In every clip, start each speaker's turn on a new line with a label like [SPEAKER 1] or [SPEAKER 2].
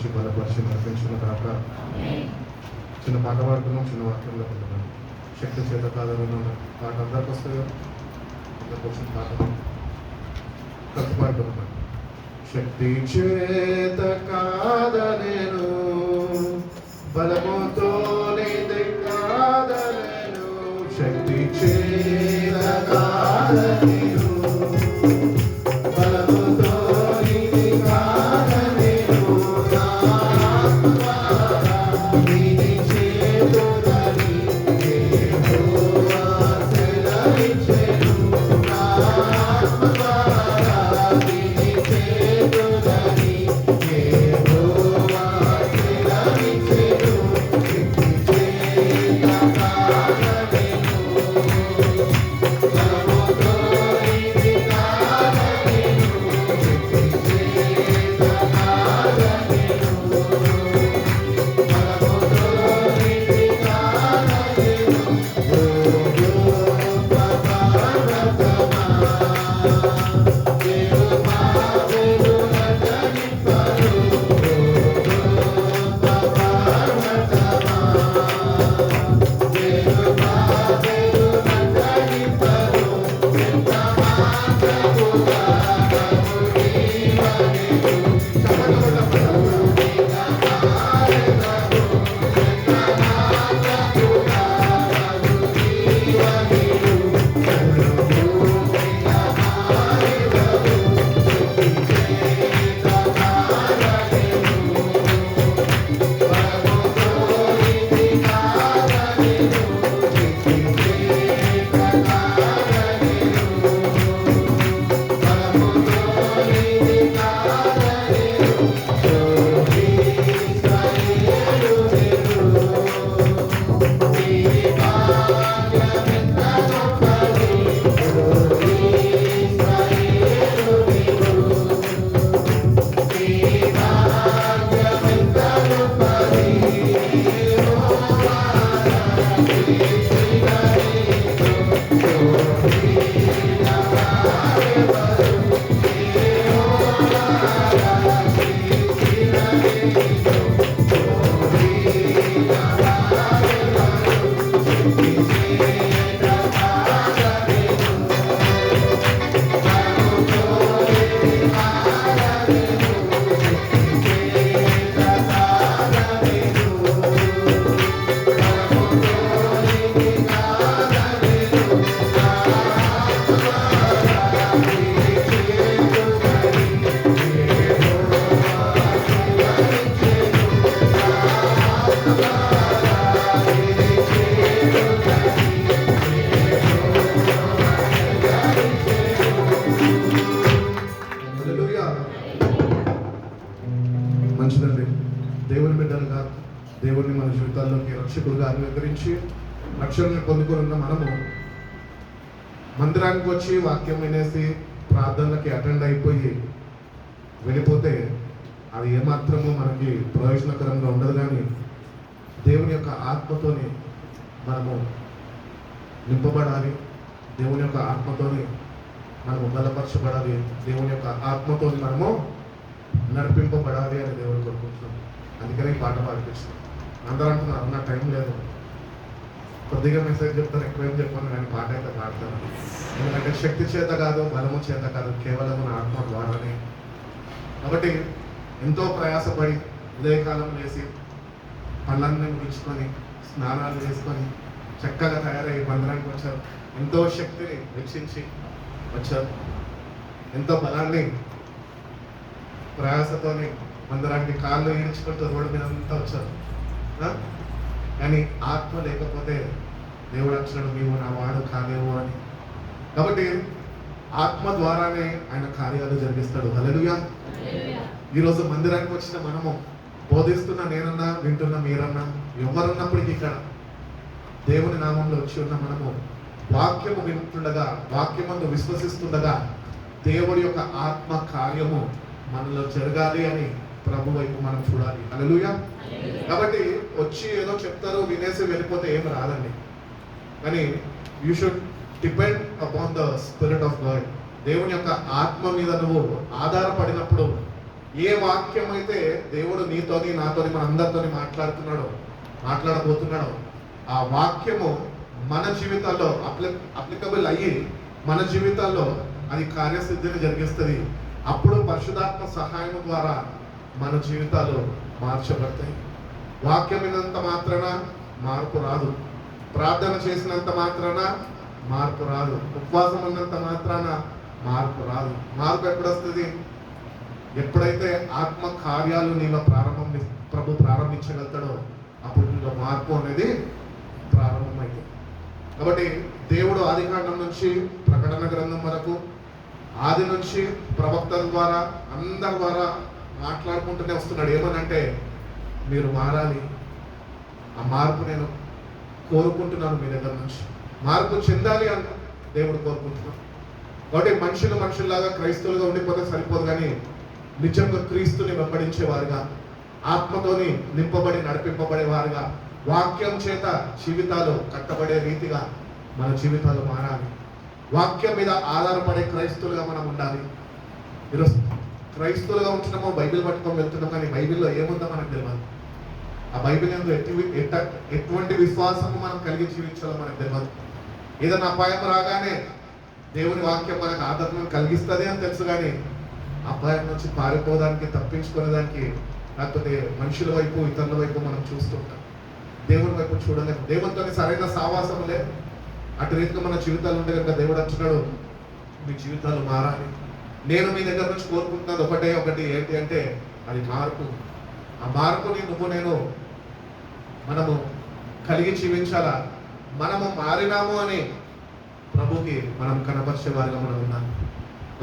[SPEAKER 1] దీవించి బలపరిచి నడిపించిన కాక. చిన్న పాట పాడుతున్నాం, చిన్న వాక్యంలో ఉంటున్నాం. శక్తి చేత కాదని పాట అందరికి వస్తాయో అందరికి వచ్చిన పాట కలిసి పాడుతున్నాం. శక్తి చేత కాదనేను, బలముతో నీది కాదనేను. శక్తి చేత కాదనేను, బలముతో నీది కాదనేను. నా ఆత్మ ద్వారా నీది చేతులని యెహోవా సెలవిచ్చెను. నా ఆత్మ ద్వారా నీది చేతులని యెహోవా సెలవిచ్చెను. శక్తి చేత కాదనేను, బలముతో నీది కాదనేను. శక్తి చేత కాదనేను, బలముతో నీది కాదనేను. హల్లెలూయా. మంచిదండి. దేవుని బిడ్డలుగా దేవుడిని మన జీవితాల్లోకి రక్షకులుగా అంగీకరించి రక్షణను పొందుకొని ఉన్న మనము మందిరానికి వచ్చి వాక్యం వినేసి ప్రార్థనలకి అటెండ్ అయిపోయి వెళ్ళిపోతే అది ఏమాత్రము మనకి ప్రయోజనకరంగా ఉండదు. కానీ దేవుని యొక్క ఆత్మతోని మనము నింపబడాలి, దేవుని యొక్క ఆత్మతోని మనము బలపరచబడాలి, దేవుని యొక్క ఆత్మతోని మనము నడిపింపబడాలి అని దేవుని కోరుకుంటున్నాం. అందుకనే ఈ పాట పాడిపిస్తున్నాం. అందరూ అంటున్నారు నా టైం లేదు, కొద్దిగా మెసేజ్ చెప్తాను, ఎక్కువేం చెప్పాను, నేను పాట అయితే పాడతాను. ఎందుకంటే శక్తి చేత కాదు, బలము చేత కాదు, కేవలం నా ఆత్మ ద్వారానే. కాబట్టి ఎంతో ప్రయాసపడి ఉదయకాలం లేసి పళ్ళన్నీ ముగించుకొని స్నానాలు చేసుకొని చక్కగా తయారయ్యి మందిరానికి వచ్చారు. ఎంతో శక్తిని వెచ్చించి వచ్చారు, ఎంతో బలాన్ని ప్రయాసతోని మందిరానికి కాళ్ళు ఈడ్చుకుంటూ రోడ్డు మీద అంతా వచ్చారు. కానీ ఆత్మ లేకపోతే దేవుడు అంటున్నాడు నీవు నా వాడు కాలేవు అని. కాబట్టి ఆత్మ ద్వారానే ఆయన కార్యాలు జరిగిస్తాడు. హల్లెలూయా. ఈరోజు మందిరానికి వచ్చిన మనము బోధిస్తున్న నేనన్నా వింటున్న మీరన్నా ఎవరున్నప్పటికీ ఇక్కడ దేవుని నామంలో వచ్చి ఉన్న మనము వాక్యము వింటుండగా, వాక్యమందు విశ్వసిస్తుండగా దేవుడి యొక్క ఆత్మ కార్యము మనలో జరగాలి అని ప్రభు వైపు మనం చూడాలి. హల్లెలూయా. కాబట్టి వచ్చి ఏదో చెప్తారు వినేసి వెళ్ళిపోతే ఏం రాదండి. కానీ you should depend upon the spirit of God. దేవుని యొక్క ఆత్మ మీద నువ్వు ఆధారపడినప్పుడు ఏ వాక్యం అయితే దేవుడు నీతోని నాతోని మన అందరితోని మాట్లాడబోతున్నాడో ఆ వాక్యము మన జీవితాల్లో అప్లికబుల్ అయ్యి మన జీవితాల్లో అది కార్యసిద్ధిని జరిగిస్తుంది. అప్పుడు పరిశుద్ధాత్మ సహాయం ద్వారా మన జీవితాలు మార్చబడతాయి. వాక్యం విన్నంత మాత్రాన మార్పు రాదు, ప్రార్థన చేసినంత మాత్రాన మార్పు రాదు, ఉపవాసం ఉన్నంత మాత్రాన మార్పు రాదు. మార్పు ఎప్పుడు వస్తుంది? ఎప్పుడైతే ఆత్మ కార్యాలు నీలో ప్రభు ప్రారంభించగలుగుతాడో అప్పుడు నీలో మార్పు అనేది ప్రారంభమైంది. కాబట్టి దేవుడు ఆదికాండం నుంచి ప్రకటన గ్రంథం వరకు, ఆది నుంచి ప్రవక్తల ద్వారా అందరి ద్వారా మాట్లాడుకుంటూనే వస్తున్నాడు. ఏమనంటే మీరు మారాలి, ఆ మార్పు నేను కోరుకుంటున్నాను, మీ దగ్గర నుంచి మార్పు చెందాలి అని దేవుడు కోరుకుంటున్నాను. కాబట్టి మనుషుల్లాగా క్రైస్తవులుగా ఉండిపోతే సరిపోదు, కానీ నిజంగా క్రీస్తుని వెంబడించేవారుగా, ఆత్మతోని నింపబడి నడిపింపబడేవారుగా, వాక్యం చేత జీవితాలు కట్టబడే రీతిగా మన జీవితాలు మారాలి. వాక్యం మీద ఆధారపడే క్రైస్తవులుగా మనం ఉండాలి. ఈరోజు క్రైస్తవులుగా ఉంటున్నామో బైబిల్ పట్టుకొని వెళ్తున్నాం, కానీ బైబిల్లో ఏముందో మనకు తెలియదు. ఆ బైబిల్ ఎటువంటి విశ్వాసము మనం కలిగి జీవించాలో మనకు తెలియదు. ఏదైనా అపాయం రాగానే దేవుని వాక్యం మనకు ఆదరణ కలిగిస్తుంది అని తెలుసు, కానీ అపాయం నుంచి పారిపోవడానికి, తప్పించుకునేదానికి, లేకపోతే మనుషుల వైపు ఇతరుల వైపు మనం చూస్తుంటాం. దేవుని వైపు చూడలేము. దేవునితో సరైన సావాసం లేదు. అటు రీతిగా మన జీవితాలు ఉంటే కనుక దేవుడు అంటున్నాడు మీ జీవితాలు మారాలి. నేను మీ దగ్గర నుంచి కోరుకుంటున్నది ఒకటి ఏంటి అంటే అది మార్పు. ఆ మార్పుని నేను మనము కలిగి జీవించాలా. మనము మారినాము అని ప్రభుకి మనం కనపరిచే వారిగా మనం ఉన్నాం.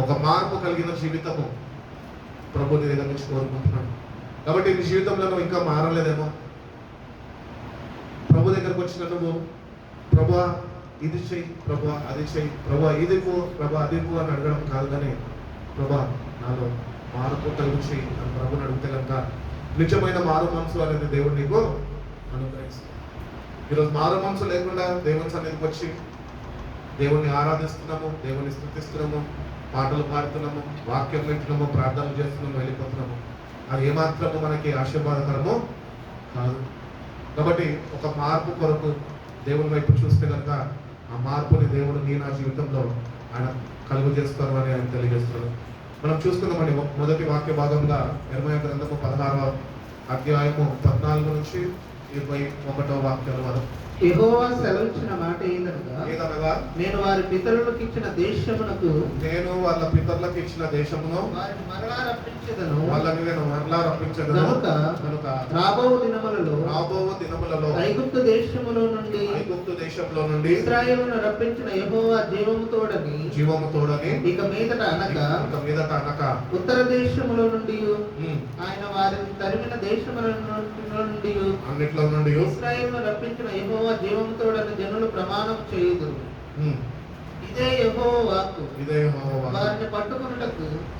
[SPEAKER 1] ఒక మార్పు కలిగిన జీవితము ప్రభుని దగ్గర నుంచి కోరుకుంటున్నాను. కాబట్టి నీ జీవితంలో నువ్వు ఇంకా మారలేదేమో, ప్రభు దగ్గరకు వచ్చిన నువ్వు ప్రభువా ఇది చెయ్యి, ప్రభువా అది చెయ్యి, ప్రభువా ఇది పో, ప్రభా అది పో అని అడగడం కాదు, కానీ ప్రభా నాలో మార్పు కలిగించి అని ప్రభుని అడిగితే కనుక నిజమైన మారు మనసు అనేది దేవుడు నీకు అనుగ్రహిస్తాడు. ఈరోజు మారు మనసు లేకుండా దేవుని సన్నిధికి వచ్చి దేవుణ్ణి ఆరాధిస్తున్నాము, దేవుని స్తుతిస్తున్నాము, పాటలు పాడుతున్నాము, వాక్యం వింటున్నాము, ప్రార్థనలు చేస్తున్నాము, వెళ్ళిపోతున్నాము. అది ఏమాత్రము మనకి ఆశీర్వాదకరము కాదు. కాబట్టి ఒక మార్పు కొరకు దేవుని వైపు చూస్తే కనుక ఆ మార్పుని దేవుడు నా జీవితంలో ఆయన కలుగు చేస్తారు అని ఆయన తెలియజేస్తున్నాడు. మనం చూసుకుందామండి మొదటి వాక్య భాగంగా యెర్మయా గ్రంథము 16వ అధ్యాయము 14 నుంచి 21వ వాక్యాల వరకు.
[SPEAKER 2] యెహోవా సెలవిచ్చిన మాట ఏదనగా, నేను వారి పితరులకు ఇచ్చిన దేశమునకు,
[SPEAKER 1] నేను వాళ్ళ పితరులకు ఇచ్చిన దేశమును
[SPEAKER 2] వారిని మరలా రప్పించెదను,
[SPEAKER 1] వాళ్ళని నేను మరలా రప్పించెదను.
[SPEAKER 2] కనుక రాబో దినములలో ఐగుప్తు దేశంలో నుండి ఇశ్రాయేలును రప్పించిన యెహోవా జీవము తోడని ఇక మీదట అనక ఉత్తర దేశములో నుండి ఆయన వారిని తరిమిన దేశముల నుండి
[SPEAKER 1] అన్నిట్లో నుండి
[SPEAKER 2] ఇశ్రాయేలును రప్పించిన యెహోవా జీవముతోడని జనులు ప్రమాణం చేయుదురు. ఇదే యెహోవా వాక్కు.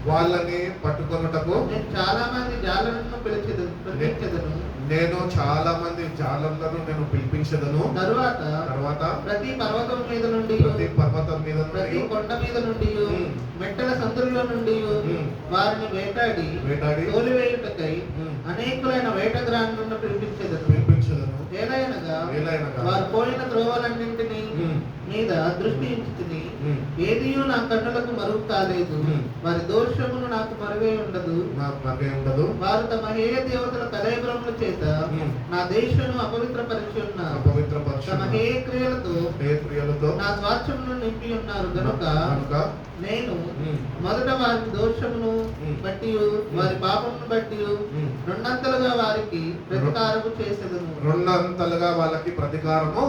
[SPEAKER 1] వాళ్ళని పట్టుకొనుటకు
[SPEAKER 2] నేను చాలా మంది జాలరులను పిలిచెదను.
[SPEAKER 1] నేను చాలా మంది జాలర్లను నేను పిలిపించదను. తర్వాత ప్రతి పర్వతం మీద నుండి ప్రతి
[SPEAKER 2] కొండ మీద నుండి మెట్టల సందుల్లో నుండి వారిని వేటాడి తోలివేయుటకై అనేకులైన వేటగ్రాండ్లను పిలిపించదను. ఏలయనగా వారు పోయిన త్రోవలన్నింటినీ మీద దృష్టి ఉంచుతుంది. ఏదియూ నా కన్నులకు మరుగు కాలేదు. వారి దోషమును నాకు మరుగే ఉండదు. వారు తమ హేయ దేవతల కలయబలముల చేత నా దేశమును అపవిత్రపరిచి ఉన్నారు. తమ హేయ క్రియలతో నా స్వాస్థ్యమును నింపి ఉన్నారు. గనుక నేను మొదట వారి దోషమును బట్టి వారి పాపమును బట్టి రెండంతలుగా వారికి ప్రతీకారము చేసేదను.
[SPEAKER 1] రెండంతలుగా వాళ్ళకి ప్రతీకారము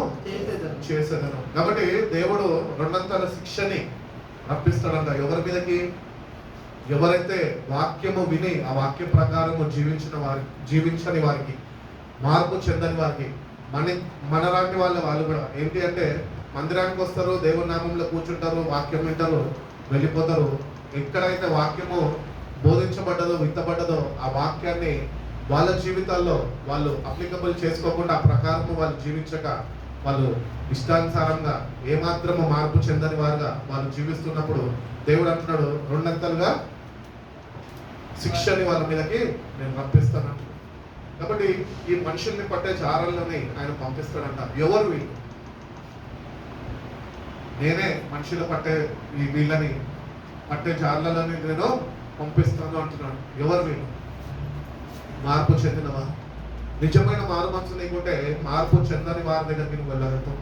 [SPEAKER 1] చేసేదను. కాబట్టి దేవుడు రెండంతల శిక్షని రప్పిస్తాడంట. ఎవరి మీదకి? ఎవరైతే వాక్యము విని ఆ వాక్య ప్రకారము జీవించని వారికి, మార్పు చెందని వారికి. మనలాంటి వాళ్ళు కూడా ఏంటి అంటే మందిరానికి వస్తారు, దేవుని నామంలో కూర్చుంటారు, వాక్యం వింటారు, వెళ్ళిపోతారు. ఎక్కడైతే వాక్యము బోధించబడ్డదో, విత్తబడ్డదో ఆ వాక్యాన్ని వాళ్ళ జీవితాల్లో వాళ్ళు అప్లికబుల్ చేసుకోకుండా ఆ ప్రకారము వాళ్ళు జీవించక, వాళ్ళు ఇష్టానుసారంగా ఏమాత్రము మార్పు చెందని వారుగా వాళ్ళు జీవిస్తున్నప్పుడు దేవుడు అంటున్నాడు రెండంతలుగా శిక్షని వాళ్ళ మీదకి నేను పంపిస్తానంట. కాబట్టి ఈ మనుషుల్ని పట్టే జారాలని ఆయన పంపిస్తాడంట. ఎవరు వీళ్ళు? నేనే మనుషులు పట్టే ఈ వీళ్ళని పట్టే జార్లని నేను పంపిస్తాను అంటున్నాడు. ఎవరు వీళ్ళు? మార్పు చెందినవా? నిజమైన మారు మనసు నీకుంటే మార్పు చెందని వారి దగ్గరికి నువ్వు వెళ్ళగలుగుతావు.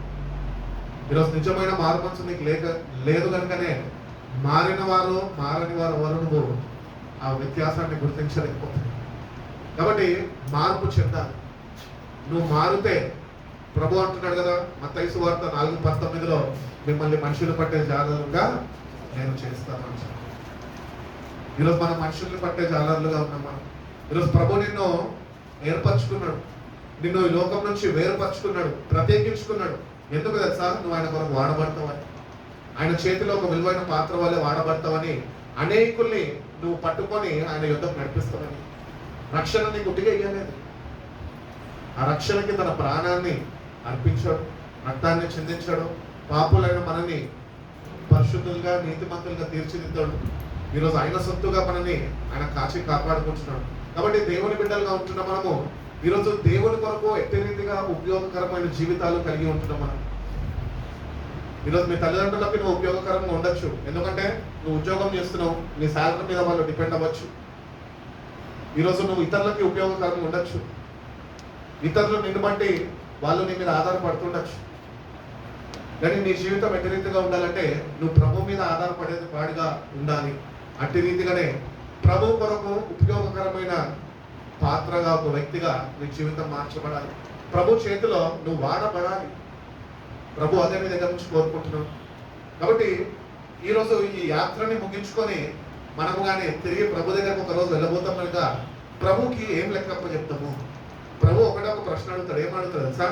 [SPEAKER 1] ఈరోజు నిజమైన మారు మనసు నీకు లేదు కనుకనే మారిన వారు మారని వారు ఎవరు నువ్వు ఆ వ్యత్యాసాన్ని గుర్తించలేకపోతావు. కాబట్టి మార్పు చెందాలి. నువ్వు మారితే ప్రభు అంటున్నాడు కదా మత్తయి సువార్త 4:19 మిమ్మల్ని మనుషులు పట్టే జాలరుగా నేను చేస్తాను అంటున్నాడు. ఈరోజు మనం మనుషుల్ని పట్టే జాలరులుగా ఉన్నాం. మనం ఈరోజు ప్రభు నిన్ను ఏర్పరచుకున్నాడు, నిన్ను ఈ లోకం నుంచి వేరుపరచుకున్నాడు, ప్రత్యేకించుకున్నాడు. ఎందుకు తెలుసా? నువ్వు ఆయన కొరకు వాడబడతావని, ఆయన చేతిలో ఒక విలువైన పాత్ర వల్లే వాడబడతావని, అనేకుల్ని నువ్వు పట్టుకొని ఆయన యుద్ధం నడిపిస్తావని. రక్షణ నీకు గుడ్డిగా ఇయ్యలేదు. ఆ రక్షణకి తన ప్రాణాన్ని అర్పించాడు, రక్తాన్ని చిందించాడు. పాపులైన మనని పరిశుద్ధులుగా నీతిమంతులుగా తీర్చిదిద్దాడు. ఈరోజు ఆయన సొత్తుగా మనని ఆయన కాచి కాపాడుకుంటున్నాడు. కాబట్టి దేవుని బిడ్డలుగా ఉంటున్న మనము ఈరోజు దేవుని కొరకు ఎట్టి రీతిగా ఉపయోగకరమైన జీవితాలు కలిగి ఉంటున్నాం మనం. ఈరోజు మీ తల్లిదండ్రులకి నువ్వు ఉపయోగకరంగా ఉండొచ్చు, ఎందుకంటే నువ్వు ఉద్యోగం చేస్తున్నావు, నీ శాలరీ మీద వాళ్ళు డిపెండ్ అవ్వచ్చు. ఈరోజు నువ్వు ఇతరులకి ఉపయోగకరంగా ఉండొచ్చు, ఇతరులు నిన్ను బట్టి వాళ్ళు నీ మీద ఆధారపడుతుండొచ్చు. కానీ నీ జీవితం ఎట్టి రీతిగా ఉండాలంటే నువ్వు ప్రభు మీద ఆధారపడేది వాడిగా ఉండాలి. అట్టి రీతిగానే ప్రభు కొరకు ఉపయోగకరమైన పాత్రగా ఒక వ్యక్తిగా నీ జీవితం మార్చబడాలి. ప్రభు చేతిలో నువ్వు వాడబడాలి. ప్రభు అదే మీ దగ్గర నుంచి కోరుకుంటున్నావు. కాబట్టి ఈరోజు ఈ యాత్రని ముగించుకొని మనము కానీ తిరిగి ప్రభు దగ్గరకు ఒక రోజు వెళ్ళబోతాం కనుక ప్రభుకి ఏం లెక్కప్ప చెప్తాము? ప్రభు ఒకటే ఒక ప్రశ్న అడుగుతాడు. ఏమడుగుతాడు తెలుసా?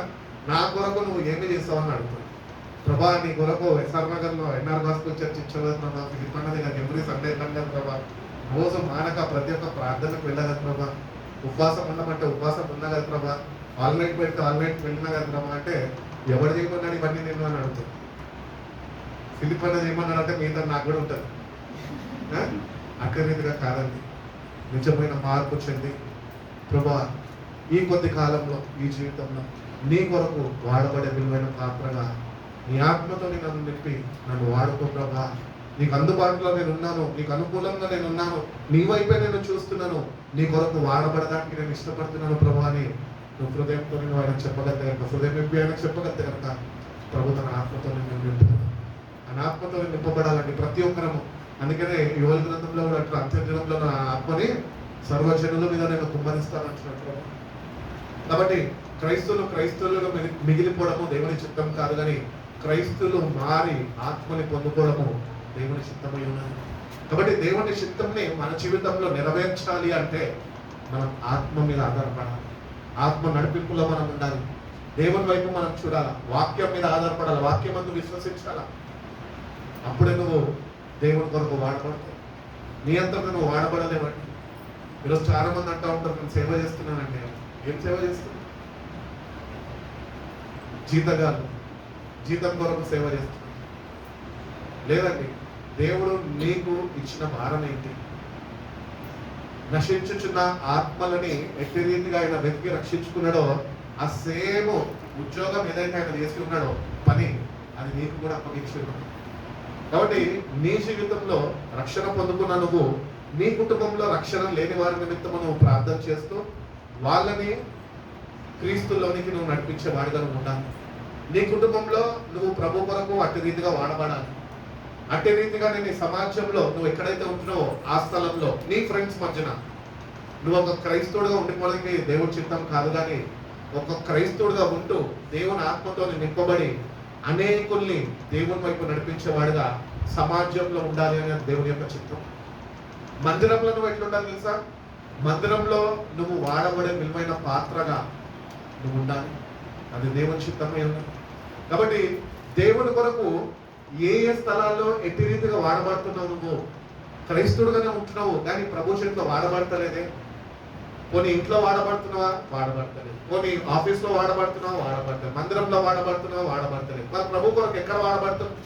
[SPEAKER 1] నా కొరకు నువ్వు ఏమి చేస్తావని అడుగుతాడు. ప్రభా నీ కొరకు ఎస్ఆర్ నగర్లో ఎన్ఆర్ గాస్పుల్ చర్చ్ ఇచ్చవలసిన ఫిలిప్పన్న దగ్గర ఎవ్రీ సండే వెళ్ళాను కదా ప్రభా, రోజు మానక ప్రతి ఒక్క ప్రార్థనకు వెళ్ళాలి కదా ప్రభా, ఉపవాసం ఉండమంటే ఉపవాసం ఉన్నా కదా ప్రభా, ఆల్నైట్ పెడితే ఆల్నైట్ వెళ్ళినా కదా ప్రభా అంటే ఎవరు చేయమన్నాడు ఇవన్నీ నేను అని అడుగుతాను. ఫిలిప్పన్న చేయమన్నాడు అంటే మీద నాకు కూడా ఉంటుంది. అక్కర్రీతిగా కాదండి. నిజమైన మార్పు చెంది ప్రభా ఈ కొద్ది కాలంలో ఈ జీవితంలో నీ కొరకు వాడబడే విలువైన పాత్రగా నీ ఆత్మతో నన్ను నింపి నన్ను వాడుకో ప్రభా. నీకు అందుబాటులో నేను ఉన్నాను, నీకు అనుకూలంగా నేను ఉన్నాను, నీ వైపే నేను చూస్తున్నాను, నీ కొరకు వాడబడడానికి నేను ఇష్టపడుతున్నాను ప్రభా అని నువ్వు హృదయంతో నేను ఆయన చెప్పగలితే కనుక, హృదయం నింపి ఆయన చెప్పగలితే కనుక ప్రభు తన ఆత్మతో నేను నింపుతాను. ఆయన ఆత్మతో నింపబడాలండి ప్రతి ఒక్కరము. అందుకనే యువల గ్రంథంలో కూడా అట్లా అంత్యదినంలో నా ఆత్మని సర్వజనుల మీద నేను కుమ్మరిస్తాను అంటున్నాడు ప్రభు. కాబట్టి క్రైస్తవులుగా మిగిలిపోవడము దేవుని చిత్తం కాదు, కానీ క్రైస్తువులు మారి ఆత్మని పొందుకోవడము దేవుని చిత్తమై ఉన్నది. కాబట్టి దేవుని చిత్తంని మన జీవితంలో నెరవేర్చాలి అంటే మనం ఆత్మ మీద ఆధారపడాలి, ఆత్మ నడిపింపులో మనం ఉండాలి, దేవుని వైపు మనం చూడాలి, వాక్యం మీద ఆధారపడాలి, వాక్యం అందు విశ్వసించాలి. అప్పుడే నువ్వు దేవుని కొరకు వాడబడతావు. నీ అంతా నువ్వు వాడబడలేవండి. ఈరోజు చాలా మంది అంటూ ఉంటారు నేను సేవ చేస్తున్నానండి. ఏం సేవ చేస్తున్నా? జీతం కొరకు సేవ చేస్తున్నా లేదండి. దేవుడు నీకు ఇచ్చిన భారం ఏంటి? నశించుచున్న ఆత్మలని ఎట్టి రీతిగా ఆయన వెతికి రక్షించుకున్నాడో ఆ సేమ్ ఉద్యోగం ఏదైతే ఆయన చేసుకున్నాడో పని అది నీకు కూడా అప్పగించుకున్నాడు. కాబట్టి నీ జీవితంలో రక్షణ పొందుకున్న నువ్వు నీ కుటుంబంలో రక్షణ లేని వారి నిమిత్తము నువ్వు ప్రార్థన చేస్తూ వాళ్ళని క్రీస్తులోనికి నువ్వు నడిపించే వాడిగా నువ్వు ఉండాలి. నీ కుటుంబంలో నువ్వు ప్రభు కొరకు అట్టి రీతిగా వాడబడాలి. అట్టి రీతిగా నీ సమాజంలో నువ్వు ఎక్కడైతే ఉంటున్నావో ఆ స్థలంలో నీ ఫ్రెండ్స్ మధ్యన నువ్వు ఒక క్రైస్తవుడిగా ఉండిపోవడానికి దేవుడి చిత్తం కాదు, కానీ ఒక క్రైస్తవుడిగా ఉంటూ దేవుని ఆత్మతో నింపబడి అనేకుల్ని దేవుని వైపు నడిపించేవాడుగా సమాజంలో ఉండాలి అనేది దేవుని యొక్క చిత్తం. మందిరంలో నువ్వు ఎట్లుండాలి తెలుసా? మందిరంలో నువ్వు వాడబడే విలువైన పాత్రగా నువ్వు ఉండాలి. అది దేవుని చిత్తమై ఉన్నది. కాబట్టి దేవుని కొరకు ఏ ఏ స్థలాల్లో ఎట్టి రీతిగా వాడబడుతున్నావు? నువ్వు క్రైస్తవుడుగానే ఉంటున్నావు, కానీ ప్రభు చేతిలో వాడబడతలేదే. పోనీ ఇంట్లో వాడబడుతున్నావా? వాడబడతలేదు. పోనీ ఆఫీస్లో వాడబడుతున్నావా? వాడబడతలేదు. మందిరంలో వాడబడుతున్నావా? వాడబడతలేదు. మరి ప్రభు కొరకు ఎక్కడ వాడబడుతుంది?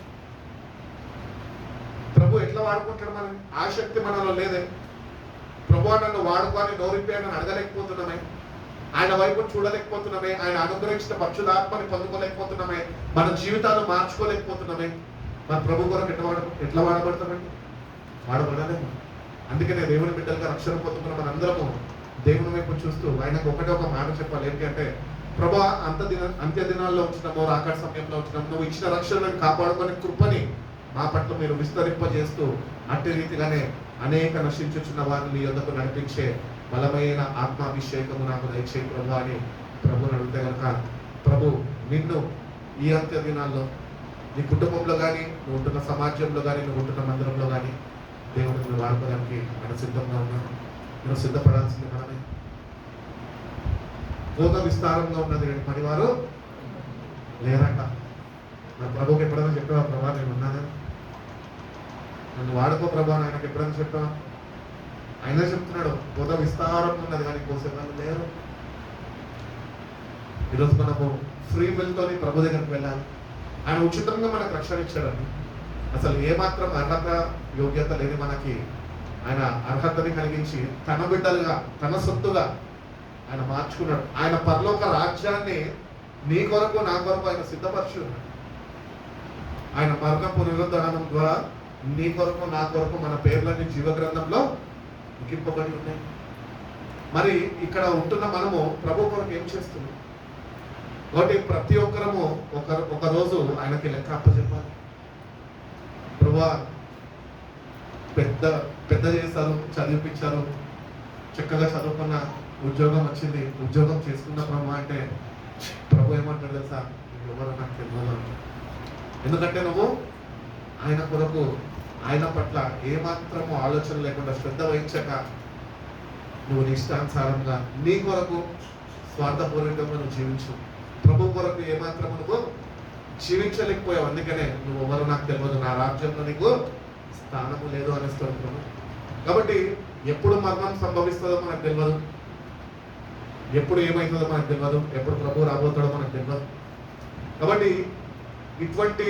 [SPEAKER 1] ప్రభు ఎట్లా వాడుకుంటాడు? మనం ఆ శక్తి మనలో లేదే. ప్రభువా నన్ను వాడుకొని నోరిప్పి అని అడగలేకపోతున్నామే, ఆయన వైపు చూడలేకపోతున్నామే, ఆయన అనుగ్రహించిన పరిశుద్ధాత్మని పొందుకోలేకపోతున్నామే, మన జీవితాలు మార్చుకోలేకపోతున్నామే. మన ప్రభు కొరకు ఎట్లా వాడబడతామండి? వాడబడలేము. అందుకనే దేవుని బిడ్డలుగా రక్షణ పొందుకున్న మనందరము దేవుని వైపు చూస్తూ ఆయనకు ఒకటే ఒక మాట చెప్పాలి. ఏంటి అంటే, ప్రభా అంత్య దినాల్లో ఉంచినామో, రాకడ సమయంలో ఉంచినాము, నువ్వు ఇచ్చిన రక్షణను కాపాడుకునే కృపని మా పట్ల మీరు విస్తరింపజేస్తూ అట్టి రీతిగానే అనేక నశించుచున్న వారిని నీ యొద్దకు నడిపించే బలమైన ఆత్మాభిషేకము నాకు దయచేయి ప్రభు అని ప్రభుని అడిగితే కనుక, ప్రభు నిన్ను ఈ అంత్య దినాల్లో నీ కుటుంబంలో కానీ, నువ్వు ఉంటున్న సమాజంలో కానీ, నువ్వు ఉంటున్న మందిరంలో కానీ దేవుడిని నువ్వు వాడుకోవడానికి ఆయన సిద్ధంగా ఉన్నాను. నేను సిద్ధపడాల్సింది మనమే. కోత విస్తారంగా ఉన్నది కానీ పనివారు లేరంట. మన ప్రభుకి ఎప్పుడైనా చెప్పావా, ప్రభా నేను ఉన్నాను, నన్ను వాడుకో ప్రభా అని ఆయనకు ఎప్పుడైనా చెప్పావా? ఆయన చెప్తున్నాడు, కోత విస్తారంగా ఉన్నది కానీ కోసేవాళ్ళు లేరు. ఈరోజు మనము ఫ్రీ విల్తో ప్రభు దగ్గరికి వెళ్ళాలి. ఆయన ఉచితంగా మనకు రక్షణ ఇచ్చాడండి. అసలు ఏమాత్రం అర్హత యోగ్యత లేని మనకి ఆయన అర్హతని కలిగించి తన బిడ్డలుగా, తన సొత్తుగా ఆయన మార్చుకున్నాడు. ఆయన పరలోక రాజ్యాన్ని నీ కొరకు, నా కొరకు ఆయన సిద్ధపరచుకున్నాడు. ఆయన మరణ పునరుద్ధరణం ద్వారా నీ కొరకు, నా కొరకు మన పేర్లన్నీ జీవగ్రంథంలో లిఖింపబడి ఉన్నాయి. మరి ఇక్కడ ఉంటున్న మనము ప్రభు కొరకు ఏం చేస్తున్నాం? కాబట్టి ప్రతి ఒక్కరము ఒక రోజు ఆయనకి లెక్క అప్పచెప్పాలి. ప్రభువా పెద్ద చేశారు, చదివిపించారు, చక్కగా చదువుకున్న ఉద్యోగం వచ్చింది, ఉద్యోగం చేసుకున్న ప్రభు అంటే ప్రభు ఏమంటాడు తెలుసా? ఎవరో నాకు తెలియదు. ఎందుకంటే నువ్వు ఆయన కొరకు, ఆయన పట్ల ఏమాత్రము ఆలోచన లేకుండా శ్రద్ధ వహించక నువ్వు నిష్టానుసారంగా నీ కొరకు స్వార్థపూర్వకంగా నువ్వు జీవించు. ప్రభు కొరకు ఏమాత్రము నువ్వు జీవించలేకపోయావు. అందుకనే నువ్వు ఎవరు నాకు తెలియదు, నా రాజ్యంలో నీకు స్థానము లేదు అనేస్తున్నాను. కాబట్టి ఎప్పుడు మరణం సంభవిస్తుందో మనకు తెలియదు, ఎప్పుడు ఏమవుతుందో మనకు తెలియదు, ఎప్పుడు ప్రభు రాబోతాడో మనకు తెలియదు. కాబట్టి ఇటువంటి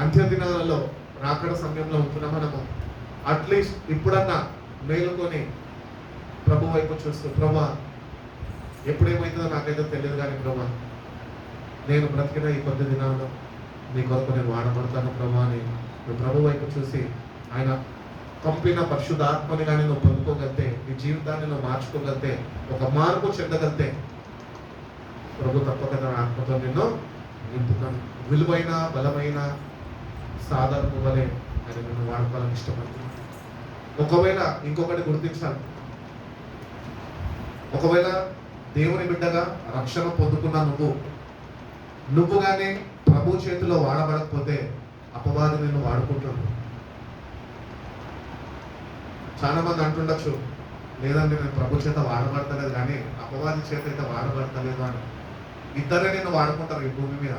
[SPEAKER 1] అంత్య దినాలలో, రాకడ సమయంలో ఉంటున్న మనము అట్లీస్ట్ ఇప్పుడన్నా మేలుకొని ప్రభు వైపు చూస్తూ, ప్రభా ఎప్పుడు ఏమవుతుందో నాకైతే తెలియదు కానీ ప్రభా నేను బ్రతికిన ఈ కొద్ది దినాల్లో నీ కొరకు నేను వాడబడతాను ప్రభా అని నువ్వు ప్రభు వైపు చూసి ఆయన పంపిన పరిశుద్ధాత్మని కానీ నువ్వు పొందుకోగలితే, నీ జీవితాన్ని నువ్వు మార్చుకోగలితే, ఒక మార్పు చెందగలితే ప్రభు తప్పక తన ఆత్మతో నిన్ను నింపుతాను. విలువైన బలమైన సాధనము వలె ఆయన నిన్ను వాడుకోవాలని ఇష్టపడుతున్నాను. ఒకవేళ ఇంకొకటి గుర్తించాలి, ఒకవేళ దేవుని బిడ్డగా రక్షణ పొందుకున్న నువ్వు కానీ ప్రభు చేతిలో వాడబడకపోతే అపవాది నిన్ను వాడుకుంటాడు. చాలా మంది అంటుండొచ్చు, లేదంటే నేను ప్రభు చేత వాడబడతలేదు కానీ అపవాది చేత అయితే వాడబడతలేదు అని. ఇద్దరే నిన్ను వాడుకుంటారు ఈ భూమి మీద.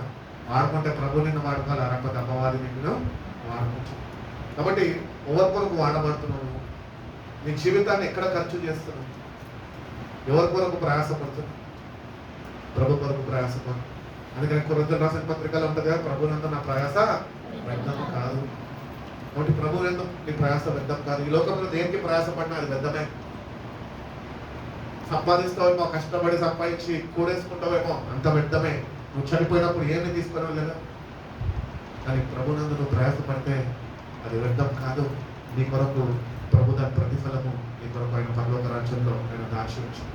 [SPEAKER 1] వాడుకుంటే ప్రభు నిన్ను వాడుకోవాలి, లేకపోతే అపవాది నిన్ను వాడుకుంటాడు. కాబట్టి ఎవరి కొరకు వాడబడుతున్నావు? నీ జీవితాన్ని ఎక్కడ ఖర్చు చేస్తున్నావు? ఎవరి కొరకు ప్రయాసపడుతున్నావు? ప్రభు కొరకు ప్రయాసపడు. అందుకని కొరింథీయులకు రాసిన పత్రికలో ఉంటుంది కదా, ప్రభునందు నా ప్రయాస వ్యర్థం కాదు. కాబట్టి ప్రభు ఎందుకు నీ ప్రయాస వ్యర్థం కాదు. ఈ లోకంలో దేనికి ప్రయాసపడినా అది వ్యర్థమే. సంపాదిస్తావేమో, కష్టపడి సంపాదించి కూడేసుకుంటావేమో, అంత వ్యర్థమే. నువ్వు చనిపోయినప్పుడు ఏమి తీసుకుని లేదా? కానీ ప్రభునందు నువ్వు ప్రయాసపడితే అది వ్యర్థం కాదు. నీ కొరకు ప్రభు దాని ప్రతిఫలము నీ కొరకు ఆయన పరలోక రాజ్యంలో ఆయన దార్శించు.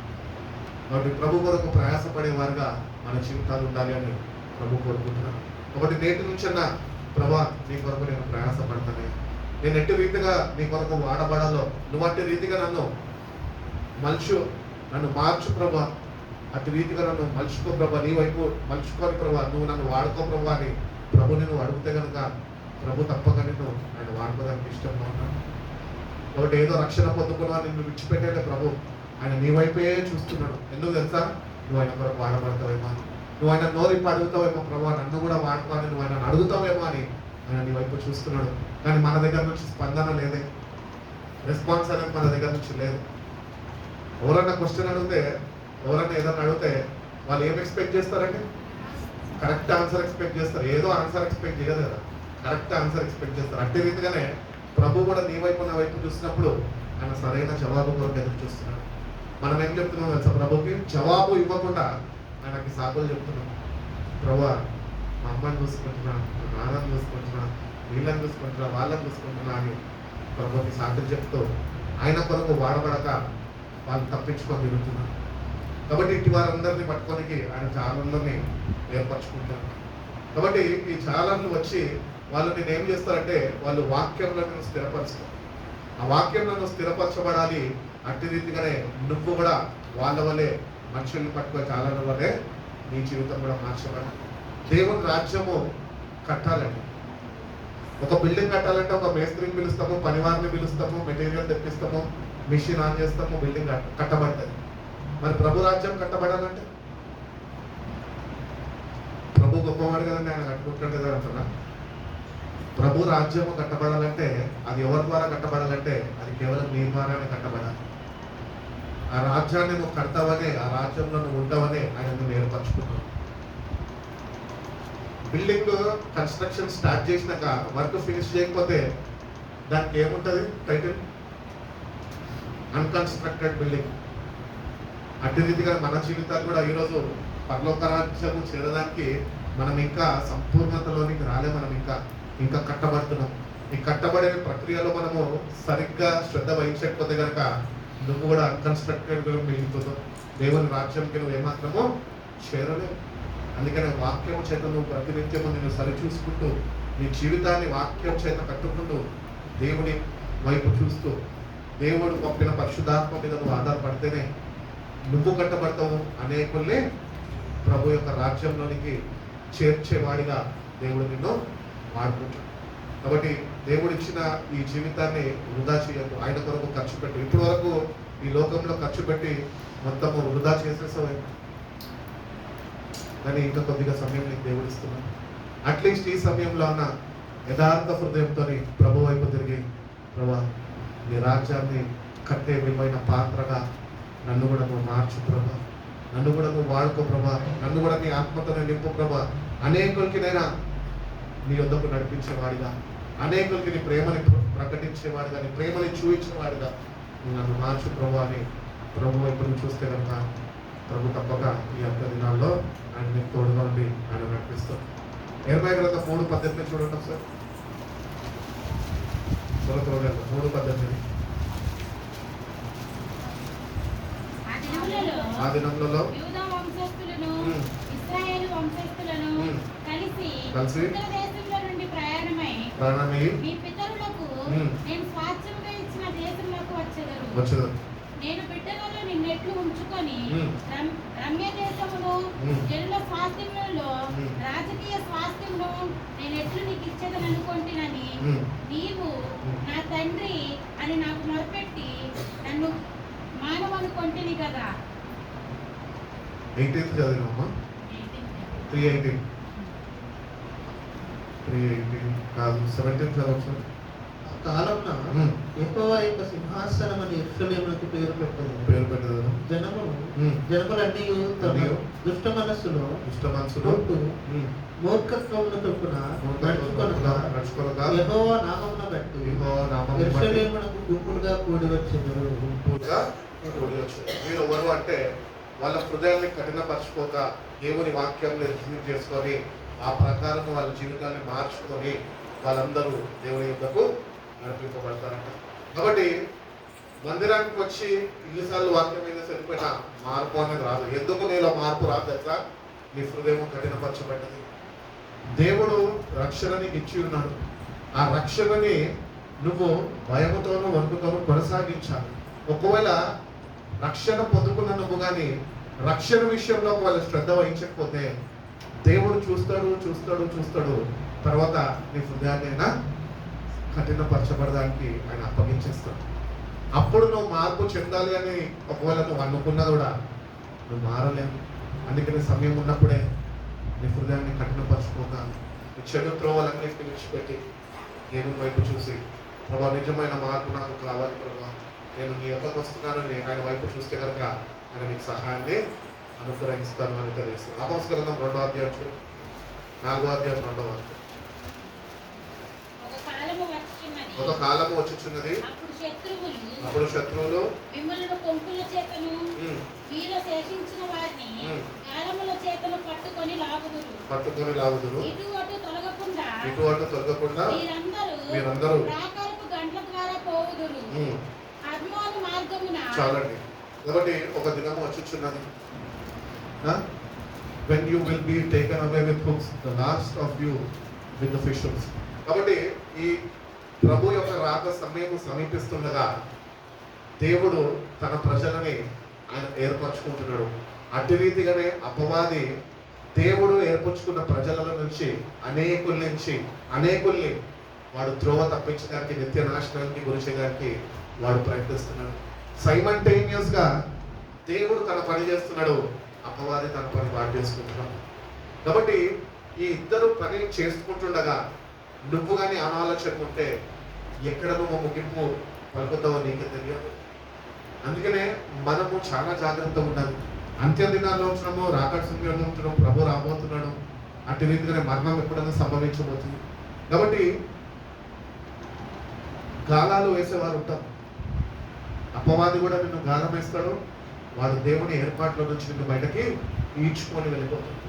[SPEAKER 1] కాబట్టి ప్రభు కొరకు ప్రయాసపడేవారుగా మన జీవితాలు ఉండాలి అని ప్రభు కోరుకుంటున్నాను. కాబట్టి నేటి నుంచన్నా ప్రభా నీ కొరకు నేను ప్రయాసపడతానే, నేను ఎట్టి రీతిగా నీ కొరకు వాడబడాలో నువ్వు అట్టి రీతిగా నన్ను మార్చు ప్రభా, అట్టి రీతిగా నన్ను మలుచుకో ప్రభా, నీ వైపు మలుచుకొని ప్రభా, నువ్వు నన్ను వాడుకో ప్రభా అని ప్రభు నేను అడిగితే కనుక ప్రభు తప్పక నిన్ను ఆయన వాడుకోవడానికి ఇష్టంగా ఉన్నాను. కాబట్టి ఏదో రక్షణ పొందుకున్నా నిన్ను విడిచిపెట్టేదే ప్రభు ఆయన నీ వైపే చూస్తున్నాడు. ఎందుకు తెలుసా? నువ్వు ఆయన కొరకు వాడబడతావేమో, నువ్వు ఆయన నోరిప్పి అడుగుతావేమో ప్రభా నన్ను కూడా వాడుకోవాలి, నువ్వు ఆయన అడుగుతావేమో అని ఆయన నీ వైపు చూస్తున్నాడు. కానీ మన దగ్గర నుంచి స్పందన లేదే, రెస్పాన్స్ అనేది మన దగ్గర నుంచి లేదు. ఎవరన్నా క్వశ్చన్ అడిగితే, ఎవరన్నా ఏదన్నా అడిగితే వాళ్ళు ఏం ఎక్స్పెక్ట్ చేస్తారండి? కరెక్ట్ ఆన్సర్ ఎక్స్పెక్ట్ చేస్తారు. ఏదో ఆన్సర్ ఎక్స్పెక్ట్ చేయదు కదా, కరెక్ట్ ఆన్సర్ ఎక్స్పెక్ట్ చేస్తారు. అట్టి రీతిగానే ప్రభు కూడా నీ వైపు నా వైపు చూసినప్పుడు ఆయన సరైన జవాబు కొరకు ఎదురు చూస్తున్నాడు. మనం ఏం చెప్తున్నాం తెలుసా? ప్రభుకి జవాబు ఇవ్వకుండా ఆయనకి సాకులు చెప్తున్నాం. ప్రభువా, మా అమ్మని చూసుకుంటున్నా, మా నాన్నని చూసుకుంటున్నా, వీళ్ళని చూసుకుంటున్నా, వాళ్ళని చూసుకుంటున్నా అని ప్రభుకి సాకులు చెప్తూ ఆయన కొరకు వాడబడక వాళ్ళు తప్పించుకొని తిరుగుతున్నారు. కాబట్టి ఇటు వారందరినీ పట్టుకోనికి ఆయన ఛానళ్ళని ఏర్పరచుకుంటారు. కాబట్టి ఈ ఛానళ్ళు వచ్చి వాళ్ళు నేను ఏం చేస్తారంటే వాళ్ళు వాక్యంలో స్థిరపరుస్తారు. ఆ వాక్యంలో స్థిరపరచబడాలి. అట్టి రీతిగానే నువ్వు కూడా వాళ్ళ వల్లే మనుషుల్ని పట్టుకునే ఛానళ్ళ వల్లే నీ జీవితం కూడా మార్చబడాలి. దేవుని రాజ్యము కట్టాలండి. ఒక బిల్డింగ్ కట్టాలంటే ఒక మేస్త్రిని పిలుస్తాము, పనివారిని పిలుస్తాము, మెటీరియల్ తెప్పిస్తాము, మిషన్ ఆన్ చేస్తాము, బిల్డింగ్ కట్టబడుతుంది. మరి ప్రభు రాజ్యం కట్టబడాలంటే ప్రభు గొప్పవాడు కదండి, ఆయన కట్టుకుంటాడు కదా అంటున్నా. ప్రభు రాజ్యము కట్టబడాలంటే అది ఎవరి ద్వారా కట్టబడాలంటే అది కేవలం నీ ద్వారానే కట్టబడాలి. ఆ రాజ్యాన్ని నువ్వు కడతావనే, ఆ రాజ్యంలో నువ్వు ఉంటావనే ఆయన నువ్వు ఏర్పరచుకున్నావు. బిల్డింగ్ కన్స్ట్రక్షన్ స్టార్ట్ చేసినాక వర్క్ ఫినిష్ చేయకపోతే దానికి ఏముంటుంది టైటిల్? అన్కన్స్ట్రక్టెడ్ బిల్డింగ్. అట్టి రీతిగా మన జీవితాలు కూడా ఈరోజు పరలోక రాజ్యము చేరడానికి మనం ఇంకా సంపూర్ణతలోనికి రాలే. మనం ఇంకా కట్టబడుతున్నాం. ఈ కట్టబడే ప్రక్రియలో మనము సరిగ్గా శ్రద్ధ వహించకపోతే కనుక నువ్వు కూడా అన్కన్స్ట్రక్టెడ్ మిగిలిపోతావు. దేవుని రాజ్యంకి నువ్వు ఏమాత్రమో చేరలేవు. అందుకని వాక్యం చేత నువ్వు ప్రతినిత్యము నేను సరిచూసుకుంటూ నీ జీవితాన్ని వాక్యం చేత కట్టుకుంటూ దేవుని వైపు చూస్తూ దేవుడు పంపిన పరిశుద్ధాత్మ మీద నువ్వు ఆధారపడితేనే నువ్వు కట్టబడతావు. అనేకుల్ని ప్రభు యొక్క రాజ్యంలోనికి చేర్చేవాడిగా దేవుడు నిన్ను వాడుకుంటాడు. కాబట్టి దేవుడు ఇచ్చిన ఈ జీవితాన్ని వృధా చేయకు. ఆయన కొరకు ఖర్చు పెట్టు. ఇప్పటి వరకు ఈ లోకంలో ఖర్చు పెట్టి మొత్తము వృధా చేసేసావు. కానీ ఇంకా కొద్దిగా సమయం నీకు దేవుడు ఇస్తున్నాను. అట్లీస్ట్ ఈ సమయంలో ఉన్న యథార్థ హృదయంతో ప్రభు వైపు తిరిగి, ప్రభా నీ రాజ్యాన్ని కట్టే విలువైన పాత్రగా నన్ను కూడా నువ్వు మార్చు ప్రభా, నన్ను కూడా నువ్వు వాడుకో ప్రభా, నన్ను కూడా నీ ఆత్మతో నింపు ప్రభా. అనేకులకి నైనా నీ వద్దకు నడిపించేవాడిగా, అనేకులకి నీ ప్రేమని ప్రకటించేవాడిగా, నీ ప్రేమని చూపించేవాడిగా నువ్వు నన్ను మార్చు ప్రభా అని ప్రభు వైపు నువ్వు చూస్తే కనుక ప్రభు తప్పక ఈ అంత దినాల్లో ఆయన నీకు తోడుగా ఉండి ఆయన నడిపిస్తాం. ఇరవై గ్రంథ 3:18 చూడండి సార్. త్వరగా 3:18. ఆ దినములలో కలిసి ప్రాణమై వచ్చేదారు.
[SPEAKER 3] నేను బిడ్డలలో నిన్నెట్లు ఉంచుకొని రమ్య దేశమును జనుల స్వాస్థ్యములలో రాజకీయ స్వాస్థ్యమును నేను ఎట్లు నీకు ఇచ్చేదని అనుకుంటున్నాని నీవు నా తండ్రి అని నాకు మొరపెట్టి నన్ను మానవనుకుంటుని కదా.
[SPEAKER 1] 18 చదివినమ్మా. 3:18 కాదు, 17 చదవచ్చు.
[SPEAKER 2] కాలంన యెహోవా యొక్క సింహాసనం అని యెరూషలేమునకు పేరు పెట్టదు. జనములన్నీ తమ దుష్ట మనస్సులో మూర్ఖత్వమును చొప్పున నడుచుకొనక యెహోవా నామమున బట్టి యెరూషలేమునకు గుంపులుగా కూడి వచ్చెదరు.
[SPEAKER 1] మీరు ఎవరు అంటే వాళ్ళ హృదయాన్ని కఠినపరచుకోక దేవుని వాక్యాన్ని రిసీవ్ చేసుకొని ఆ ప్రకారం వాళ్ళ జీవితాన్ని మార్చుకొని వాళ్ళందరూ దేవుని యొద్దకు నడిపింపబడతారంట. కాబట్టి మందిరానికి వచ్చి ఇన్నిసార్లు వాక్యం మీద సరిపోయిన మార్పు అనేది రాదు. ఎందుకు నీలో మార్పు రాదు తెలుసా? నీ హృదయం కఠినపరచబడ్డది. దేవుడు రక్షణని ఇచ్చి ఉన్నాడు. ఆ రక్షణని నువ్వు భయముతోనూ వణుకుతోనూ కొనసాగించాలి. ఒకవేళ రక్షణ పొందుకున్న నువ్వు కానీ రక్షణ విషయంలో ఒకవేళ శ్రద్ధ వహించకపోతే దేవుడు చూస్తాడు. తర్వాత నీ హృదయాన్ని అయినా కఠినపరచబడడానికి ఆయన అప్పగించేస్తాడు. అప్పుడు నువ్వు మార్పు చెందాలి అని ఒకవేళ నువ్వు అనుకున్నా కూడా నువ్వు మారలేవు. అందుకని సమయం ఉన్నప్పుడే నీ హృదయాన్ని కఠినపరచుకోక నీ చెడు త్రోవలన్నింటినీ విడిచిపెట్టి దేవుని వైపు చూసి, ప్రభా నిజమైన మార్పు నాకు కావాలి ప్రభా, నేను నీ యొక్కకు వస్తున్నాను నేను ఆయన వైపు చూస్తే కనుక ఆయన నీకు సహాయాన్ని అనుగ్రహిస్తాను అని తెలియజేస్తాను. అపోస్తలుల 2వ అధ్యాయం 4వ అధ్యాయం 2వ వాక్యం. ఒక కాలము వచ్చుచున్నది,
[SPEAKER 3] శత్రువులు మిమ్మల్ని కొంకుల చేతను మీలో శేషించిన వారిని గాలముల చేతను పట్టుకొని లాగుదురు. ఇటు అటు తొలగకుండా మీరందరూ ప్రాకారపు గంటల ద్వారా పోవుదురు. అర్మోను మార్గమున.
[SPEAKER 1] చాలండి. కాబట్టి ఒక దినము వచ్చుచున్నది. When you will be taken away with hooks, the last of you with the fishes. కాబట్టి ఈ ప్రభు యొక్క రాక సమయం సమీపిస్తుండగా దేవుడు తన ప్రజలని ఆయన ఏర్పరచుకుంటున్నాడు. అటు రీతిగానే అపవాది దేవుడు ఏర్పరచుకున్న ప్రజల నుంచి అనేకుల్ని వాడు త్రోవ తప్పించడానికి, నిత్య నాశనానికి గురి చేయడానికి వాడు ప్రయత్నిస్తున్నాడు. సైమల్టేనియస్ గా దేవుడు తన పని చేస్తున్నాడు, అపవాది తన పని వాడు చేసుకుంటున్నాడు. కాబట్టి ఈ ఇద్దరు పని చేసుకుంటుండగా నువ్వు కానీ అనాలోచన ఉంటే ఎక్కడ నువ్వు ముగింపు పలుకుతావో నీకే తెలియదు. అందుకనే మనము చాలా జాగ్రత్తగా ఉండాలి. అంత్య దినాల్లో ఉంటున్నాము, రాకడ సమయంలో ఉంటున్నాము, ప్రభు రాబోతున్నాడు. అటు రీతిగానే మరణం ఎప్పుడైనా సంభవించబోతుంది. కాబట్టి గాలాలు వేసేవారు ఉంటారు. అపవాది కూడా నిన్ను గాలం వేస్తాడు. వాడు దేవుని ఏర్పాట్లో నుంచి నిన్ను బయటకి ఈడ్చుకొని వెళ్ళిపోతాడు.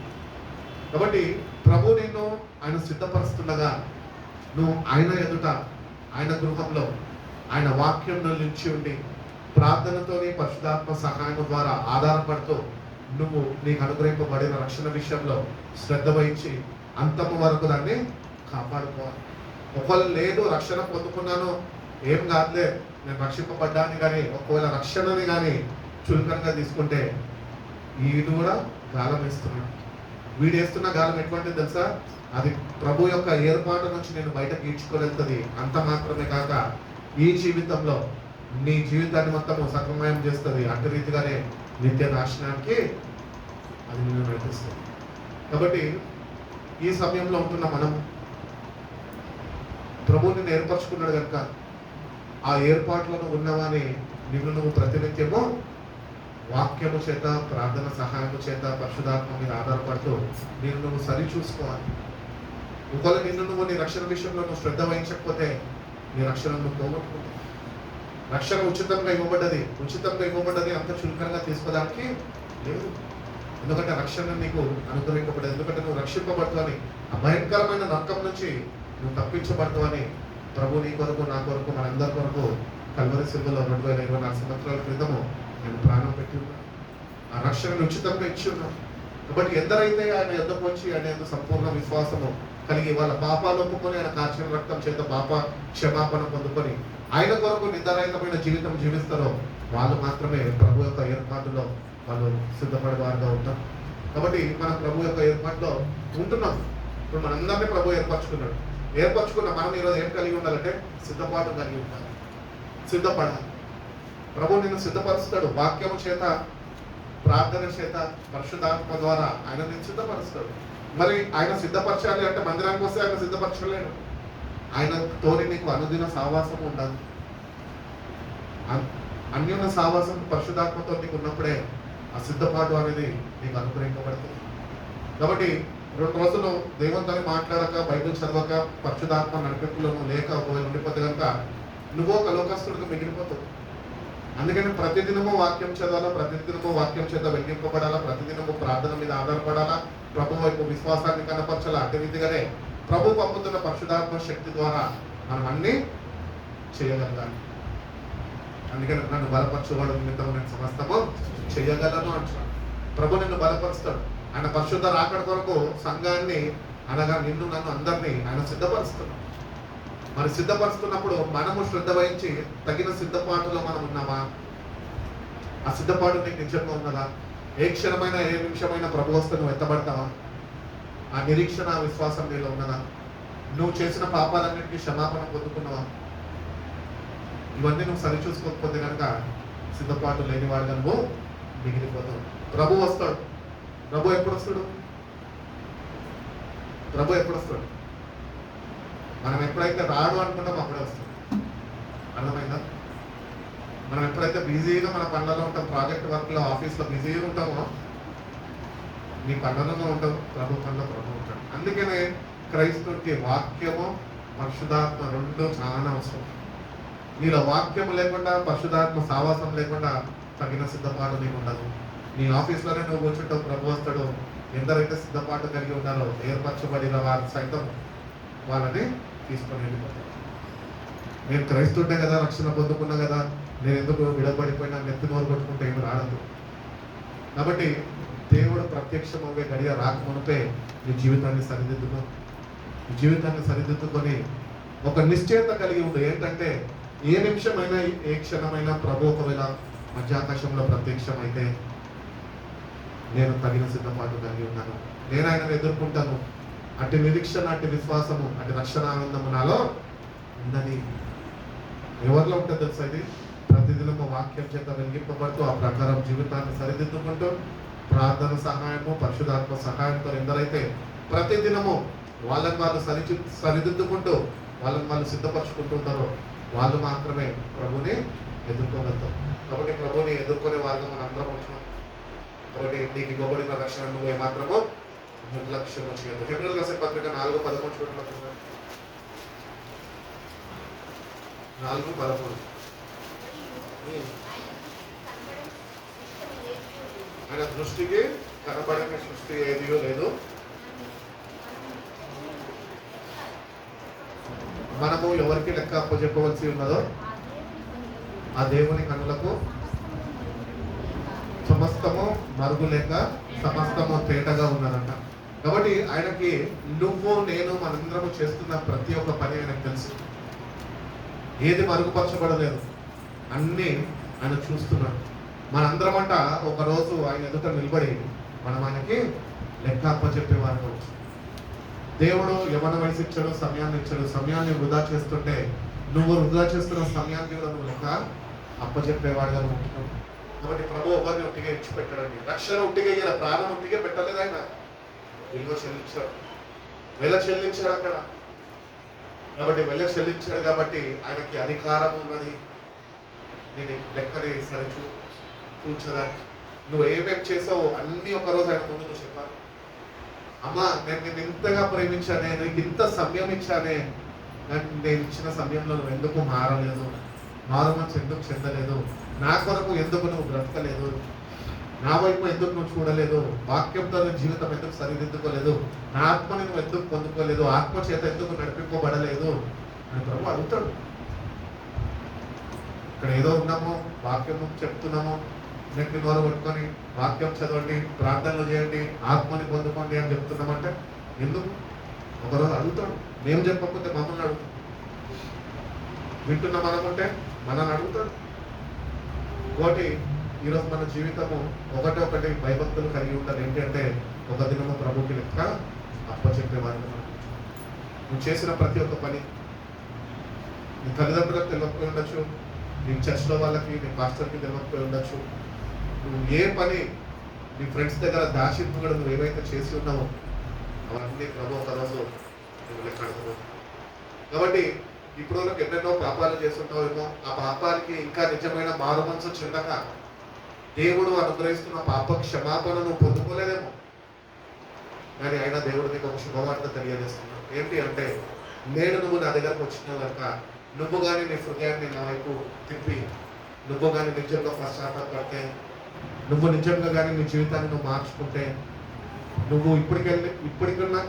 [SPEAKER 1] కాబట్టి ప్రభు నిన్ను ఆయన సిద్ధపరుస్తుండగా నువ్వు ఆయన ఎదుట, ఆయన గృహంలో, ఆయన వాక్యంలో నిలిచి ఉండి ప్రార్థనతోని పరిశుద్ధాత్మ సహాయం ద్వారా ఆధారపడుతూ నువ్వు నీకు అనుగ్రహింపబడిన రక్షణ విషయంలో శ్రద్ధ వహించి అంతము వరకు దాన్ని కాపాడుకోవాలి. ఒకవేళ లేదు రక్షణ పొందుకున్నాను ఏం కాదులే నేను రక్షింపబడ్డాన్ని కానీ ఒకవేళ రక్షణని కానీ చులకనగా తీసుకుంటే వీడు కూడా గాలం వేస్తున్నాడు. వీడు వేస్తున్న గాలం ఎటువంటిది తెలుసా? అది ప్రభు యొక్క ఏర్పాటు నుంచి నేను బయటకు ఈడ్చుకోగలుగుతుంది. అంత మాత్రమే కాక ఈ జీవితంలో నీ జీవితాన్ని మొత్తము సక్రమయం చేస్తుంది. అటు రీతిగానే నిత్య నాశనానికి అది నిన్ను నడిపిస్తుంది. కాబట్టి ఈ సమయంలో ఉంటున్న మనం ప్రభు నిన్ను ఏర్పరచుకున్నాడు కనుక ఆ ఏర్పాట్లను ఉన్నవాని నువ్వు ప్రతినిత్యము వాక్యము చేత, ప్రార్థన సహాయము చేత, పరిశుధాత్మ మీద ఆధారపడుతూ నువ్వు సరి చూసుకోవాలి. ఒకవేళ నువ్వు నీ రక్షణ విషయంలో నువ్వు శ్రద్ధ వహించకపోతే నీ రక్షణ నువ్వు పోగొట్టుకుంటావు. రక్షణ ఉచితంగా ఇవ్వబడ్డది అంత చులకనగా తీసుకోవడానికి లేదు. ఎందుకంటే రక్షణ నీకు అనుగ్రహింపబడ్డది. ఎందుకంటే నువ్వు రక్షింపబడతావని, ఆ భయంకరమైన నరకం నుంచి నువ్వు తప్పించబడతావని ప్రభు నీ కొరకు, నా కొరకు, మనందరి కొరకు కల్వరి సిలువలో 2024 సంవత్సరాల క్రితము నేను ప్రాణం పెట్టి ఉన్నాను. ఆ రక్షణను ఉచితంగా ఇచ్చి ఉన్నాను. కాబట్టి ఎందరైతే ఆయన యుద్ధకు వచ్చి ఆయన సంపూర్ణ విశ్వాసము కలిగి వాళ్ళ పాపాలు ఒప్పుకొని ఆయన కార్చిన రక్తం చేత పాప క్షమాపణ పొందుకొని ఆయన కొరకు నిందారహితమైన జీవితం జీవిస్తారో వాళ్ళు మాత్రమే ప్రభు యొక్క ఏర్పాటులో వాళ్ళు సిద్ధపడేవారుగా ఉంటారు. కాబట్టి మనం ప్రభు యొక్క ఏర్పాటులో ఉంటున్నాం. ఇప్పుడు మనందరినీ ప్రభు ఏర్పరచుకున్న మనం ఈరోజు ఏం కలిగి ఉండాలంటే సిద్ధపాటు కలిగి ఉండాలి, సిద్ధపడాలి. ప్రభు నిన్ను సిద్ధపరుస్తాడు. వాక్యము చేత, ప్రార్థన చేత, పరిశుద్ధాత్మ ద్వారా ఆయన నిన్ను సిద్ధపరుస్తాడు. మరి ఆయన సిద్ధపరచాలి అంటే మందిరానికి వస్తే ఆయన సిద్ధపరచలేడు. ఆయనతోని నీకు అనుదిన సావాసం ఉండాలి. అన్యోన్య సావాసం పరిశుద్ధాత్మతో నీకు ఉన్నప్పుడే ఆ సిద్ధపాటు అనేది నీకు అనుగ్రహింపబడుతుంది. కాబట్టి 2 రోజులు దేవునితో మాట్లాడక, బైబిల్ చదవక, పరిశుద్ధాత్మ నడిపింపులను లేక ఒకవేళ ఉండిపోతే కనుక నువ్వు ఒక లోకస్తుడికి మిగిలిపోతావు. అందుకని ప్రతిదినము వాక్యం చదవాలా, ప్రతిదినము వాక్యం చేత వెలిగింపబడాలా, ప్రతిదినము ప్రార్థన మీద ఆధారపడాలా, ప్రభు వైపు విశ్వాసాన్ని కనపరచాలా. అటు రీతిగానే ప్రభు పంపుతున్న పరిశుధాత్మ శక్తి ద్వారా మనం అన్నీ చేయగలగాలి. అందుకని నన్ను బలపరచుకోవడం నిమిత్తం నేను సమస్తము చేయగలను అంటున్నాను. ప్రభు నిన్ను బలపరుస్తాడు. ఆయన పరిశుద్ధ రాకడ కొరకు సంఘాన్ని అనగా నిన్ను నన్ను అందరినీ ఆయన సిద్ధపరుస్తున్నాడు. మరి సిద్ధపరుస్తున్నప్పుడు మనము శ్రద్ధ వహించి తగిన సిద్ధపాటులో మనం ఉన్నామా? ఆ సిద్ధపాటు నీకు నిజంగా ఉన్నదా? ఏ క్షణమైనా ఏ నిమిషమైనా ప్రభు వస్తే నువ్వు ఎత్తబడతావా? ఆ నిరీక్షణ, విశ్వాసం నీలో ఉన్నదా? నువ్వు చేసిన పాపాలన్నింటినీ క్షమాపణ పొందుకున్నావా? ఇవన్నీ నువ్వు సరిచూసుకోకపోతే కనుక సిద్ధపాటు లేని వాడిగా నువ్వు మిగిలిపోతావు. ప్రభు వస్తాడు. ప్రభు ఎప్పుడు వస్తాడు? మనం ఎప్పుడైతే రాడు అనుకుంటామో అప్పుడే వస్తాం. అర్థమైందా? మనం ఎప్పుడైతే బిజీగా మన పనులలో ఉంటాం, ప్రాజెక్ట్ వర్క్లో, ఆఫీస్లో బిజీగా ఉంటామో నీ పనులలో ఉంటావు, ప్రభు పనులో ప్రభు ఉంటాడు. అందుకనే క్రైస్తవుడికి వాక్యము, పరిశుధాత్మ 2 చాలా అవసరం. నీలో వాక్యం లేకుండా, పరిశుద్ధాత్మ సావాసం లేకుండా తగిన సిద్ధపాటు నీకు ఉండదు. నీ ఆఫీస్లోనే నువ్వు కూర్చుంటావు, ప్రభు వస్తాడు. ఎందరైతే సిద్ధపాటు కలిగి ఉన్నారో ఏర్పరచబడిన వారు సైతం వాళ్ళని తీసుకొని వెళ్ళిపోతారు. నేను క్రైస్తుంటే కదా రక్షణ పొందుకున్నా కదా, నేను ఎందుకు విడబడిపోయినా నెత్తి నోరు కొట్టుకుంటే ఏమి రాడదు. కాబట్టి దేవుడు ప్రత్యక్షం అవ్వే గడియ రాకమునిపే నీ జీవితాన్ని సరిదిద్దుకో. నీ జీవితాన్ని సరిదిద్దుకొని ఒక నిశ్చయత కలిగి ఉండు. ఏంటంటే ఏ నిమిషమైనా, ఏ క్షణమైనా ప్రభు ఒకవేళ మధ్యాకాశంలో ప్రత్యక్షమైతే నేను తగిన సిద్ధపాటు కలిగి ఉన్నాను, నేను ఆయనను ఎదుర్కొంటాను. అటు నిరీక్షణ, అటు విశ్వాసము, అటు రక్షణ ఆనందము నాలో ఉన్నది. ఎవరిలో ఉంటుంది తెలుసా ఇది? ప్రతిదినము వాక్యం చేత వెలిగింపబడుతూ ఆ ప్రకారం జీవితాన్ని సరిదిద్దుకుంటూ ప్రార్థన సహాయము, పరిశుద్ధాత్మ సహాయంతో ఎందరైతే ప్రతిదినము వాళ్ళని వాళ్ళు సరిదిద్దుకుంటూ వాళ్ళని వాళ్ళు సిద్ధపరచుకుంటూ ఉంటారో వాళ్ళు మాత్రమే ప్రభుని ఎదుర్కోగలుగుతారు. కాబట్టి ప్రభుని ఎదుర్కొనే వాళ్ళని మనం అందరం ఉంటున్నాం. కాబట్టి నీకు ఇవ్వబడిన రక్షణ నువ్వు ఏమాత్రమో నిర్లక్ష్యం చేయదు. ఫిబ్రవరి రాసే పత్రిక 4:11 చూడండి. 4:11 ఆయన దృష్టికి కనబడని సృష్టి ఏదియో లేదు. మనము ఎవరికి లెక్క అప్పచెప్పవలసి ఉన్నదో ఆ దేవుని కనులకు సమస్తము మరుగు లేక సమస్తము తేటగా ఉన్నదంట. కాబట్టి ఆయనకి నువ్వు, నేను, మనందరము చేస్తున్న ప్రతి ఒక్క పని ఆయనకు తెలుసు. ఏది మరుగుపరచబడలేదు, అన్నీ ఆయన చూస్తున్నాడు. మనందరం అంట ఒకరోజు ఆయన ఎదుట నిలబడి మనం ఆయనకి లెక్క అప్పచెప్పేవారు కావచ్చు. దేవుడు యవన వయసు ఇచ్చాడు, సమయాన్ని ఇచ్చాడు. సమయాన్ని వృధా చేస్తుంటే నువ్వు వృధా చేస్తున్న సమయాన్ని కూడా నువ్వు లెక్క అప్పచెప్పేవాడుగా ఉంటున్నావు. కాబట్టి ప్రభు ఎవరిని ఒట్టిగా ఇచ్చిపెట్టాడండి. రక్షణ ఒట్టిగా ఇయ్యాల, ప్రాణం ఒట్టిగా పెట్టలేదు. ఆయన విలువ చెల్లించాడు, వెల చెల్లించాడు అక్కడ. కాబట్టి వెల చెల్లించాడు కాబట్టి ఆయనకి అధికారం ఉన్నది నేను లెక్కని చూచడానికి. నువ్వు ఏమేమి చేసావు అన్నీ ఒకరోజు ఆయన ముందు నువ్వు చెప్పాలి. అమ్మా, నేను ఇంతగా ప్రేమించానే, నీకు ఇంత సమయం ఇచ్చానే, నేను ఇచ్చిన సమయంలో నువ్వు ఎందుకు మారలేదు, మారు మనసు ఎందుకు చెందలేదు, నా కొరకు ఎందుకు నువ్వు బ్రతకలేదు, నా వైపు ఎందుకు నువ్వు చూడలేదు, వాక్యంతో జీవితం ఎందుకు సరిదిద్దుకోలేదు, నా ఆత్మని నువ్వు ఎందుకు పొందుకోలేదు, ఆత్మ చేత ఎందుకు నడిపింపబడలేదు అని ప్రభు అడుగుతాడు. ఇక్కడ ఏదో ఉన్నాము, వాక్యం చెప్తున్నాము, నెట్టి నోరు పట్టుకొని వాక్యం చదవండి, ప్రార్థనలు చేయండి, ఆత్మని పొందుకోండి అని చెప్తున్నామంటే ఎందుకు? ఒకరోజు అడుగుతాడు. మేము చెప్పకపోతే మమ్మల్ని అడుగుతాడు. వింటున్న మనముంటే మనల్ని అడుగుతాడు. ఒకటి ఈరోజు మన జీవితము ఒకటి భయభక్తులు కలిగి ఉంటారు. ఏంటంటే ఒక దినము ప్రభుకి లెక్క అప్పచెప్పేవారు. నువ్వు చేసిన ప్రతి ఒక్క పని నీ తల్లిదండ్రులకు తెలియకపోయి ఉండొచ్చు, నీ చర్చ్లో వాళ్ళకి, నీ పాస్టర్కి తెలియకపోయి ఉండొచ్చు. నువ్వు ఏ పని నీ ఫ్రెండ్స్ దగ్గర దాచింపు కూడా నువ్వు ఏవైతే చేసి ఉన్నావో అవన్నీ ప్రభు ఒకరోజు నువ్వు లెక్క అడుగుతావు. కాబట్టి ఇప్పుడు వరకు ఎన్నెన్నో పాపాలు చేస్తుంటావేమో, ఆ పాపానికి ఇంకా నిజమైన మారు మనసు చెందక దేవుడు అనుగ్రహిస్తున్న పాప క్షమాపణను పొందుకోలేదేమో. కానీ అయినా దేవుడు నీకు ఒక శుభవార్త తెలియజేస్తున్నాడు. ఏంటి అంటే, నేను నువ్వు నా దగ్గరకు వచ్చిన కనుక నువ్వు కానీ నీ హృదయాన్ని నా వైపు తిప్పి, నువ్వు కానీ నిజంగా పశ్చాత్తాపడితే, నువ్వు నిజంగా కానీ నీ జీవితాన్ని నువ్వు మార్చుకుంటే, నువ్వు ఇప్పటికన్నా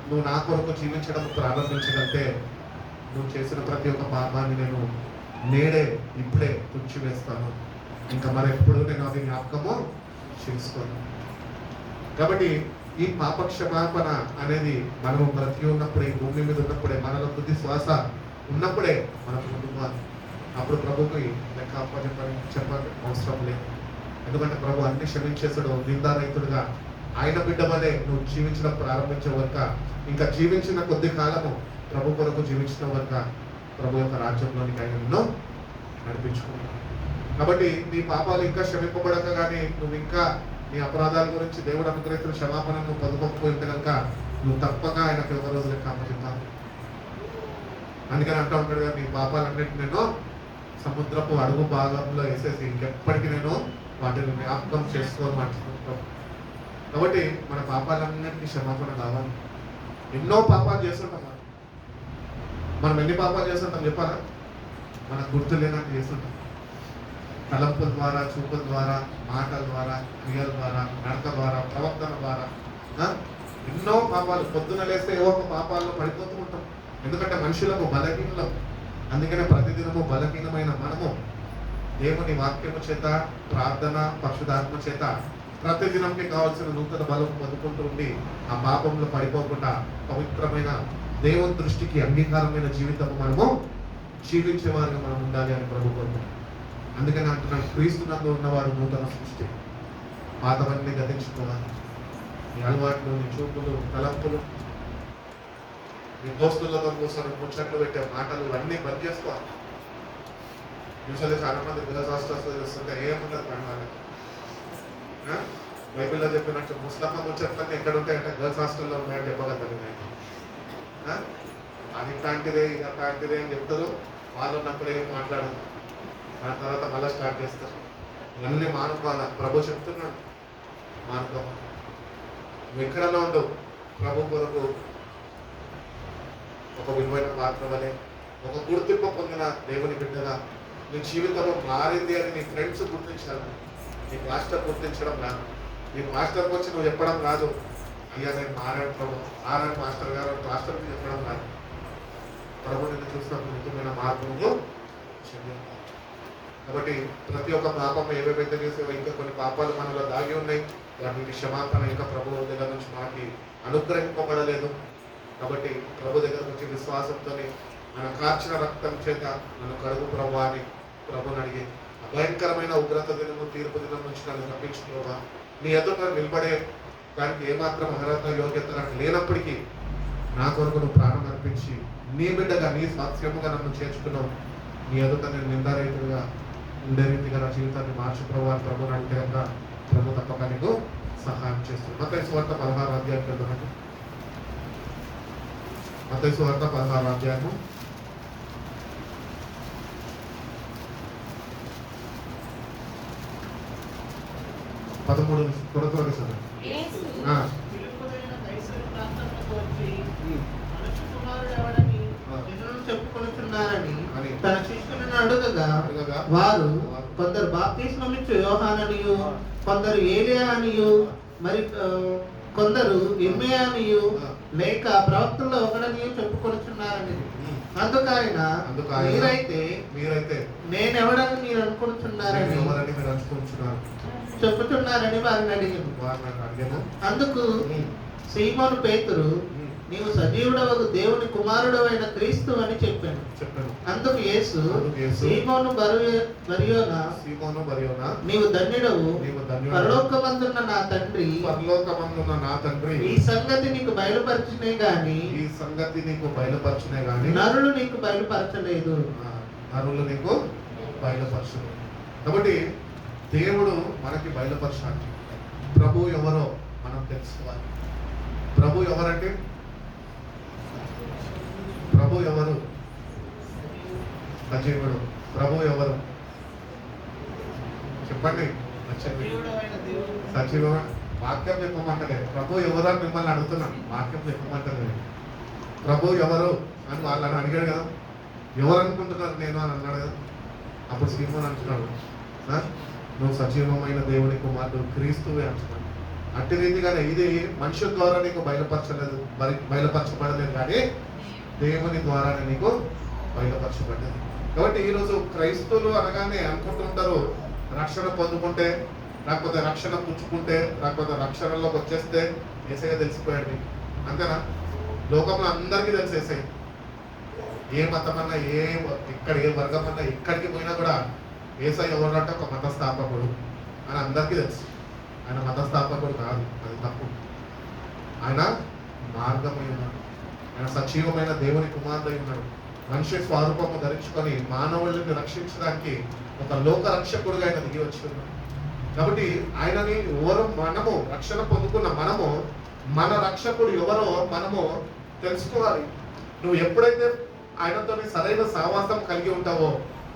[SPEAKER 1] నువ్వు నా కొరకు జీవించడం ప్రారంభించగలితే, నువ్వు చేసిన ప్రతి ఒక్క పాపాన్ని నేను నేడే ఇప్పుడే తుడిచివేస్తాను. ఇంకా మరి ఎప్పుడు నేను అది జ్ఞాపకము చేసుకోను. కాబట్టి ఈ పాప క్షమాపణ అనేది మనము బ్రతికి ఉన్నప్పుడే, భూమి మీద ఉన్నప్పుడే, మనలో తుది శ్వాస ఉన్నప్పుడే మనకు ముందుకోవాలి. అప్పుడు ప్రభుకి లెక్క చెప్పాలి అవసరం లేదు. ఎందుకంటే ప్రభు అన్ని క్షమించేసాడు. నిందారహితుడుగా ఆయన బిడ్డ వలె నువ్వు జీవించడం ప్రారంభించే వరక, ఇంకా జీవించిన కొద్ది కాలము ప్రభు కొరకు జీవించిన వరక ప్రభు యొక్క రాజ్యంలోనికి ఆయన నిన్ను నడిపించుకున్నాడు. కాబట్టి నీ పాపాలు ఇంకా క్షమింపబడక కానీ నువ్వు ఇంకా నీ అపరాధాల గురించి దేవుడు అనుగ్రహించిన క్షమాపణ నువ్వు పొందుకోకపోయి ఉంటే కనుక నువ్వు తప్పక ఆయనకి ఒక రోజు లెక్క అప్పచెప్పాలి. అందుకని అంటూ ఉంటాడు కదా, నీ పాపాలన్నింటి నేను సముద్రపు అడుగు భాగంలో వేసేసి ఇంకెప్పటికీ నేను వాటిని జ్ఞాపకం చేసుకోని మాట్లాడుతాం. కాబట్టి మన పాపాలన్నింటినీ క్షమాపణ కావాలి. ఎన్నో పాపాలు చేస్తుంటాం. మనం ఎన్ని పాపాలు చేస్తుంటాం చెప్పాలా? మనకు గుర్తులేనట్టు చేస్తుంటాం. తలంపుల ద్వారా, చూపుల ద్వారా, మాటల ద్వారా, క్రియల ద్వారా, నడక ద్వారా, ప్రవర్తన ద్వారా ఎన్నో పాపాలు. పొద్దున లేస్తే ఏవో ఒక పాపాల్లో పడిపోతూ ఉంటాం. ఎందుకంటే మనుషులకు బలహీనం. అందుకనే ప్రతిదినము బలహీనమైన మనము దేవుని వాక్యము చేత, ప్రార్థన, పరిశుద్ధాత్మ చేత ప్రతిదినంకి కావాల్సిన నూతన బలం పొందుకుంటూ ఉండి ఆ పాపంలో పడిపోకుండా పవిత్రమైన దేవుని దృష్టికి అంగీకారమైన జీవితము మనము జీవించేవారుగా మనం ఉండాలి అని ప్రభు కోరుకుంటున్నాం. అందుకని అంటున్నాడు, క్రీస్తునందు ఉన్నవారు నూతన సృష్టి, పాతవన్నీ గతించుకోవాలి. నీ అలవాట్లు, నీ చూపులు, తలంపులు, నీ దోస్తులతో కూర్చొని ముచ్చట్లు పెట్టే మాటలు ఇవన్నీ బంద్ చేసుకోవాలి. యూజువల్లీ చాలా మంది గర్ల్స్ హాస్టల్స్ చేస్తుంటే ఏముండదు కనవాలి. బైబిల్లో చెప్పినట్టు ముస్తఫా ముచ్చట్లన్నీ ఎక్కడ ఉంటాయంటే గర్ల్స్ హాస్టల్లో ఉన్నాయని చెప్పగలుగుతాను నేను. అది ఇట్లాంటిదే ఇది అట్లాంటిదే అని చెప్తారు. వాళ్ళు ఉన్నప్పుడు ఏం మాట్లాడదు. దాని తర్వాత మళ్ళీ స్టార్ట్ చేస్తారు. ఇవన్నీ మానుకోవాలా. ప్రభు చెప్తున్నాడు మానుకోవాలి. నువ్వు ఎక్కడన్నా ఉండవు, ప్రభు కొరకు ఒక విలువైన పాత్ర వలె, ఒక గుర్తింపు పొందిన దేవుని బిడ్డగా నీ జీవితంలో మారింది అని నీ ఫ్రెండ్స్ గుర్తించాలి. నీ మాస్టర్ గుర్తించడం రాదు. నీ మాస్టర్కి వచ్చి నువ్వు చెప్పడం రాదు, అయ్యా నేను మారాడు ప్రభు, మారాడు మాస్టర్ గారు మాస్టర్కి చెప్పడం రాదు. ప్రభు నిన్ను చూసినప్పుడు నిజమైన మార్పును చెందాలి. కాబట్టి ప్రతి ఒక్క పాపం ఏవేవైతే చేసేవో ఇంకా కొన్ని పాపాలు మనలో దాగి ఉన్నాయి. వాటికి క్షమాపణ ఇంకా ప్రభు దగ్గర నుంచి మనకి అనుగ్రహింపబడలేదు. కాబట్టి ప్రభు దగ్గర నుంచి విశ్వాసంతో మన కార్చిన రక్తం చేత నన్ను కడుగు ప్రభు అని ప్రభుని అడిగి భయంకరమైన ఉగ్రత దినము, తీర్పు దినం నుంచి నన్ను తప్పించుకోవా, నీ ఎదుట నిలబడే దానికి ఏమాత్రం అర్హత యోగ్యత నాకు లేనప్పటికీ నా కొరకు నువ్వు ప్రాణం అర్పించి నీ బిడ్డగా, నీ సాక్ష్యముగా నన్ను చేర్చుకున్నావు. నీ ఎదుట నేను నిందారహితుడిగా ఉండే రీతిగా నా జీవితాన్ని మార్చు ప్రభు అని ప్రభుని అంటే కనుక ప్రభు తప్పక నీకు సహాయం చేస్తుంది. మత్తయి సువార్త 16వ అధ్యాయం వెళ్తామండి. మత్తయి సువార్త 16వ అధ్యాయము 13 త్వరగా చదవండి.
[SPEAKER 2] చెప్పుకొనుచున్నారని తన శిష్యులను అడుగగా వారు కొందరు బాప్తిస్మమిచ్చు యోహాననియు, కొందరు ఏలియా అనియు, మరి కొందరు ఇర్మియా అనియు, లేక ప్రవక్తల్లో ఒకడనియు చెప్పుకొనుచున్నారని. అందుకైన మీరైతే నేనెవడని మీరు అనుకుంటున్నారని చెప్పుచున్నారని వారిని అడిగాను. అందుకు సీమోను పేతురు, నీవు సజీవుడవగు దేవుని కుమారుడవైన క్రీస్తు అని చెప్పాను. అందుకు యేసు, సీమోను బరియోనా, నీవు ధన్యుడవు, పరలోకమందున్న నా తండ్రి ఈ సంగతి నీకు బయలుపరచునే గాని నరులు నీకు బయలుపరచలేదు.
[SPEAKER 1] కాబట్టి దేవుడు మనకి బయలుపరచాలి. ప్రభు ఎవరో మనం తెలుసుకోవాలి. ప్రభు ఎవరంటే, ప్రభు ఎవరు? సజీవుడు. ప్రభు ఎవరు చెప్పండి. సజీవ వాక్యం చెప్పమంటలే, ప్రభు ఎవరు అని మిమ్మల్ని అడుగుతున్నాను. వాక్యం చెప్పమంటలేదు. ప్రభు ఎవరు అని వాళ్ళని అడిగాడు కదా, ఎవరు అనుకుంటున్నారు నేను అని అన్నాడు కదా. అప్పుడు శ్రీమోన్ అంటున్నాడు, నువ్వు సజీవమైన దేవుని కుమారుడు క్రీస్తువే అంటున్నాడు. అట్టి రీతిగానే ఇది మనుషుల ద్వారా నీకు బయలుపరచబడలేదు, కానీ దేవుని ద్వారానే నీకు బయలుపరచబడ్డది. కాబట్టి ఈరోజు క్రైస్తవులు అనగానే అనుకుంటుంటారు, రక్షణ పొందుకుంటే, లేకపోతే రక్షణ పుచ్చుకుంటే, లేకపోతే రక్షణలోకి వచ్చేస్తే యేసయ్య తెలిసిపోయాడు. అంతేనా? లోకంలో అందరికీ తెలిసి యేసయ్య. ఏ మతమన్నా, ఇక్కడ ఏ వర్గం అన్నా, ఎక్కడికి పోయినా కూడా యేసయ్య ఎవరంటే ఒక మత స్థాపకుడు అని అందరికీ తెలుసు. ఆయన మత స్థాపకుడు కాదు, అది తప్పు. ఆయన మార్గమై ఉన్నాడు. ఆయన సజీవమైన దేవుని కుమారుడై ఉన్నాడు. మనిషి స్వరూపము ధరించుకొని మానవులను రక్షించడానికి ఒక లోక రక్షకుడుగా ఆయన దిగి వచ్చి ఉన్నాడు. కాబట్టి ఆయనని ఎవరు, మనము రక్షణ పొందుకున్న మనము, మన రక్షకుడు ఎవరో మనము తెలుసుకోవాలి. నువ్వు ఎప్పుడైతే ఆయనతో సరైన సావాసం కలిగి ఉంటావో,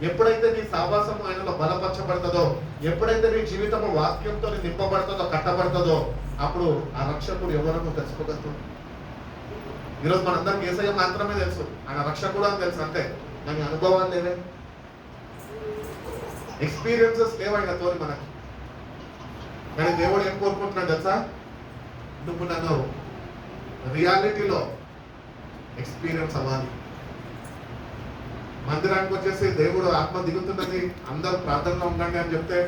[SPEAKER 1] ఎప్పుడైతే నీ సావాసం ఆయనలో బలపరచబడుతుందో, ఎప్పుడైతే నీ జీవితము వాక్యంతో నింపబడుతుందో, కట్టబడుతుందో, అప్పుడు ఆ రక్షకుడు ఎవరో నువ్వు తెలుసుకోగలుగుతావు. ఈరోజు మనందరికి యేసయ్య మాత్రమే తెలుసు, ఆయన రక్షకుడు అని తెలుసు, అంతే. దాని అనుభవాలు లేవే. ఎక్స్పీరియన్సెస్ లేవు ఆయనతో మనకి. కానీ దేవుడు ఏం కోరుకుంటున్నాడు తెలుసా? నువ్వు నన్ను రియాలిటీలో ఎక్స్పీరియన్స్ అవ్వాలి. మందిరానికి వచ్చేసి దేవుడు ఆత్మ దిగుతున్నది, అందరూ ప్రార్థనలో ఉండండి అని చెప్తే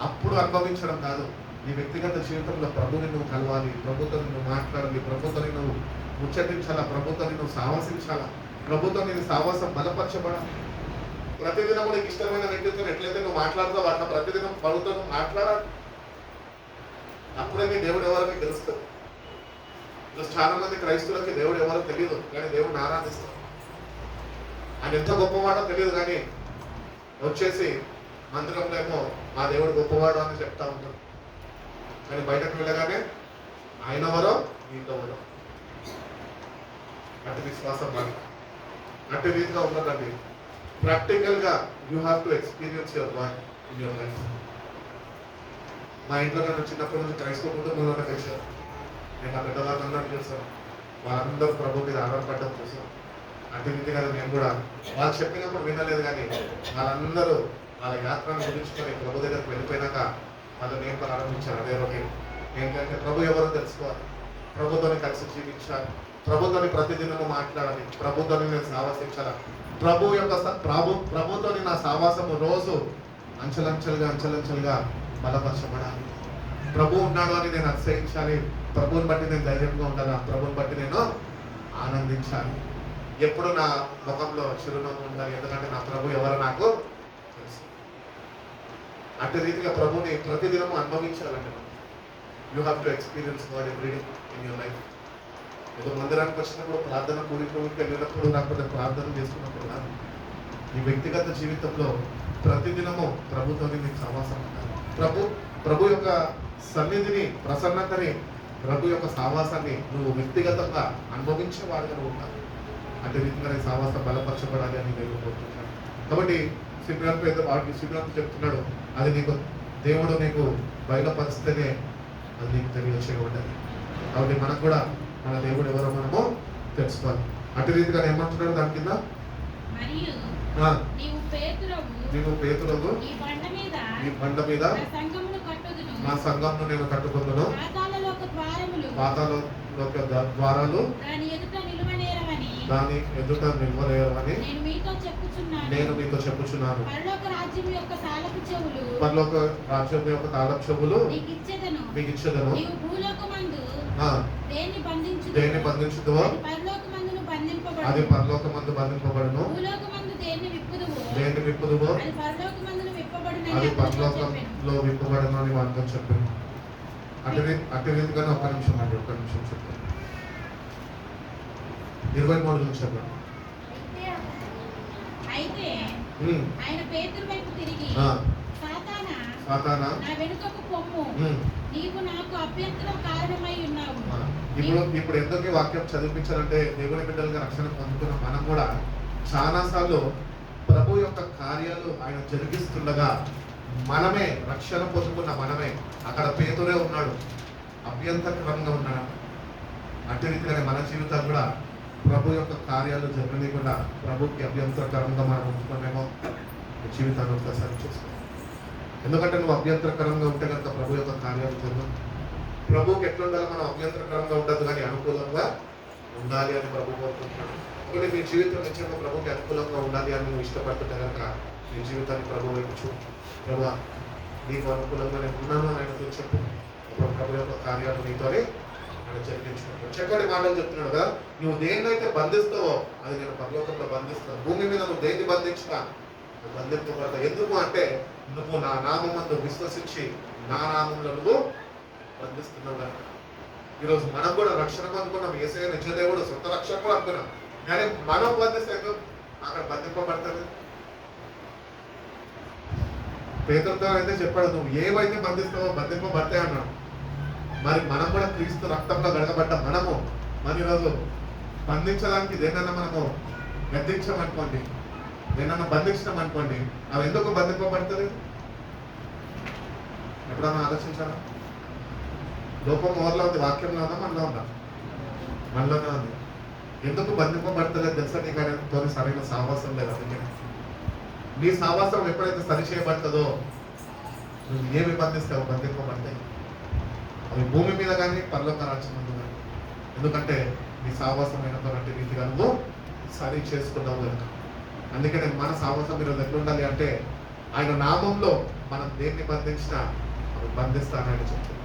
[SPEAKER 1] అప్పుడు అనుభవించడం కాదు. నీ వ్యక్తిగత జీవితంలో ప్రభుని నువ్వు కలవాలి, ప్రభుత్వం నువ్వు మాట్లాడాలి, ప్రభుత్వాన్ని నువ్వు ముచ్చటించాలా, ప్రభుత్వాన్ని నువ్వు సాహసించాలా, ప్రభుత్వం నేను సాహసం బలపరచబడాలి. ప్రతిదినం నీకు ఇష్టమైన వ్యక్తితో ఎట్లయితే నువ్వు మాట్లాడుతావు అట్లా ప్రతిదినం ప్రభుత్వం నువ్వు మాట్లాడాలి. అప్పుడే నీ దేవుడు ఎవరో నీకు తెలుస్తుంది. ఈరోజు చాలా మంది క్రైస్తవులకి దేవుడు ఎవరో తెలియదు, కానీ దేవుడిని ఆరాధిస్తారు. ఆయన ఎంత గొప్పవాడో తెలియదు, కానీ వచ్చేసి మందిరంలో ఏమో మా దేవుడు గొప్పవాడు అని చెప్తా ఉంటారు. కానీ బయటకు వెళ్ళగానే ఆయన ఎవరో నీతో ఎవరో. అటు విశ్వాసం కానీ అటు రీతిగా ఉండదండి. ప్రాక్టికల్గా you have to experience your God in your life. మా ఇంట్లో నన్ను చిన్నప్పటి నుంచి క్రైస్తవ కుటుంబంలో కలిసారు. నేను ఆ పెద్దవాళ్ళందరూ చూసాను. వాళ్ళందరూ ప్రభు మీద ఆధారపడడం చూసాను. అటు రీతి కదా నేను కూడా వాళ్ళు చెప్పినప్పుడు వినలేదు, కానీ వాళ్ళందరూ వాళ్ళ యాత్రను గురించుకొని ప్రభు దగ్గరకు వెళ్ళిపోయినాక వాళ్ళు నేను ప్రారంభించారు అదే రోజు. ఏంటంటే ప్రభు ఎవరో తెలుసుకోవాలి, ప్రభుత్వాన్ని కలిసి జీవించాలి, ప్రభుత్వాన్ని ప్రతిదినము మాట్లాడాలి, ప్రభుత్వాన్ని నేను సాహసించాలి, ప్రభుత్వాన్ని నా సావాసము రోజు అంచెలంచెలుగా బలపరచబడాలి. ప్రభు ఉన్నాడు అని నేను అతిశయించాలి, ప్రభువుని బట్టి నేను ధైర్యంగా ఉండాలి, ప్రభువుని బట్టి నేను ఆనందించాలి. ఎప్పుడు నా ముఖంలో చిరునవ్వు ఉండాలి, ఎందుకంటే నా ప్రభు ఎవరో నాకు తెలుసు. అటు రీతిగా ప్రభుని ప్రతిదినము అనుభవించాలండి. You have to experience God every day in your life. ఏదో మందిరానికి వచ్చినప్పుడు ప్రార్థన కూడికి వెళ్ళినప్పుడు లేకపోతే ప్రార్థన చేసుకున్నప్పుడు కాదు. నీ వ్యక్తిగత జీవితంలో ప్రతిదినము ప్రభుత్వం నీకు సహవాసం ఉండాలి. ప్రభు యొక్క సన్నిధిని, ప్రసన్నతని, ప్రభు యొక్క సహవాసాన్ని నువ్వు వ్యక్తిగతంగా అనుభవించేవాడుగా ఉండాలి. అదే రీతిగా నీ సహవాసం బలపరచబడాలి అని నేను కోరుకుంటున్నాను. కాబట్టి సిద్ధాంతం చెప్తున్నాడు, అది నీకు దేవుడు నీకు బయలుపరిస్తేనే అది నీకు తెలియచేయబడ్డది. కాబట్టి మనకు కూడా మన దేవుడు ఎవరో మనము తెలుసుకోవాలి. అటు రీతిగా ఏమంటున్నాడు దాని కింద, నీవు పేతురవు ఈ బండ మీద నా సంఘమును నేను కట్టుకుందును, పాతాళలోక ద్వారాలు దాని ఎదుట నిల్వలేరని నేను మీతో చెప్పుచున్నాను. పరలోక రాజ్యం యొక్క తాళపు చెవులు మీకు ఇచ్చేదను. దేన్ని బంధించుదువో అది పరలోకమందు బంధింపబడును, దేన్ని విప్పుదువో అది పరలోకంలో విప్పబడును అని వారితో చెప్పాను. అటు రీతిగానే ఒక్క నిమిషం చెప్పాను. 23 నుంచి చెప్పండి.
[SPEAKER 3] అయితే ఆయన పేతురు వైపు తిరిగి, సాతానా నా వెనుకకు పొమ్ము, నీవు నాకు అభ్యంతరం కారణమై ఉన్నావు.
[SPEAKER 1] ఇప్పుడు ఎందుకు వాక్యం చదివించాలంటే దేవుని బిడ్డలుగా రక్షణ పొందుతున్న మనం కూడా చాలా సార్లు ప్రభు యొక్క కార్యాలు ఆయన జరిగిస్తుండగా మనమే రక్షణ పొందుకున్న మనమే అక్కడ పేతురే ఉన్నాడు, అభ్యంతరకరంగా ఉన్నాడు. అటు రీతిగానే మన జీవితాలు కూడా ప్రభు యొక్క కార్యాలు జరగలేకుండా ప్రభుకి అభ్యంతరకరంగా మనం ఉంటున్నామేమో జీవితాన్ని ఒకసారి చూసుకోవాలి. ఎందుకంటే నువ్వు అభ్యంతరకరంగా ఉంటే కనుక ప్రభు యొక్క కార్యాలు జరగదు. ప్రభుకి ఎట్లుండాలో మనం అభ్యంతరకరంగా ఉండదు, కానీ అనుకూలంగా ఉండాలి అని ప్రభు కోరుకుంటున్నాడు. ఒకటి నీ జీవితం నిజంగా ప్రభుకి అనుకూలంగా ఉండాలి అని నువ్వు ఇష్టపడుతుంటే కనుక నీ జీవితాన్ని ప్రభు వైపు చూడు. ప్రభు నీకు అనుకూలంగా నేను ఉన్నాను అని ఆయనతో చెప్పు. ప్రభు యొక్క కార్యాలు నీతోనే ఆయన జరిగించుకుంటాడు. చక్కటి మాటలు చెప్తున్నాడు కదా, నువ్వు దేన్నైతే బంధిస్తావో అది నేను పరలోకంలో బంధిస్తాను. భూమి మీద నువ్వు దేన్ని బంధించినా నువ్వు బంధింపబడతావు. ఎందుకు అంటే నువ్వు నా నామందు విశ్వసించి నా నామంలో నువ్వు బంధిస్తున్నావు కనుక. ఈరోజు మనం కూడా రక్షణ పొందుకున్నాం, యేసయ్య నిజ దేవుడు, సొంత రక్షణ కూడా అనుకున్నాం. కానీ మనం బంధిస్తే అక్కడ బంధింపబడతాడు. పేతురుతో అయితే చెప్పాడు, నువ్వు ఏవైతే బంధిస్తావో బంధింపబడతాయి అన్నాడు. మరి మనం కూడా క్రీస్తు రక్తంలో గడగబడ్డ మనము మరి ఈరోజు బంధించడానికి దేనన్నా మనము గద్దించామనుకోండి, దేనన్నా బంధించడం అనుకోండి, అవి ఎందుకు బంధింపబడుతుంది? ఎప్పుడన్నా ఆలోచించాలా? లోపం మొదలో ఉంది, వాక్యంలో ఉందా మనలో ఉందా? మనలోనే ఉంది. ఎందుకు బంధింపబడతలేదు తెలుసా? నీకు ఆయనతో సరైన సాహసం లేదు. అందుకే నీ సావాసం ఎప్పుడైతే సరి చేయబడుతుందో నువ్వు ఏమి బంధిస్తావు బంధింపబడతాయి. అవి భూమి మీద కానీ పరలోక రాజ్యం ముందు కానీ. ఎందుకంటే నీ సావాసమైనటువంటి రీతిగా నువ్వు సరి చేసుకున్నావు కనుక. అందుకనే మన సావాసం ఈరోజు ఎట్లుండాలి అంటే ఆయన నామంలో మనం దేన్ని బంధించినా అవి బంధిస్తానని చెప్తున్నాడు.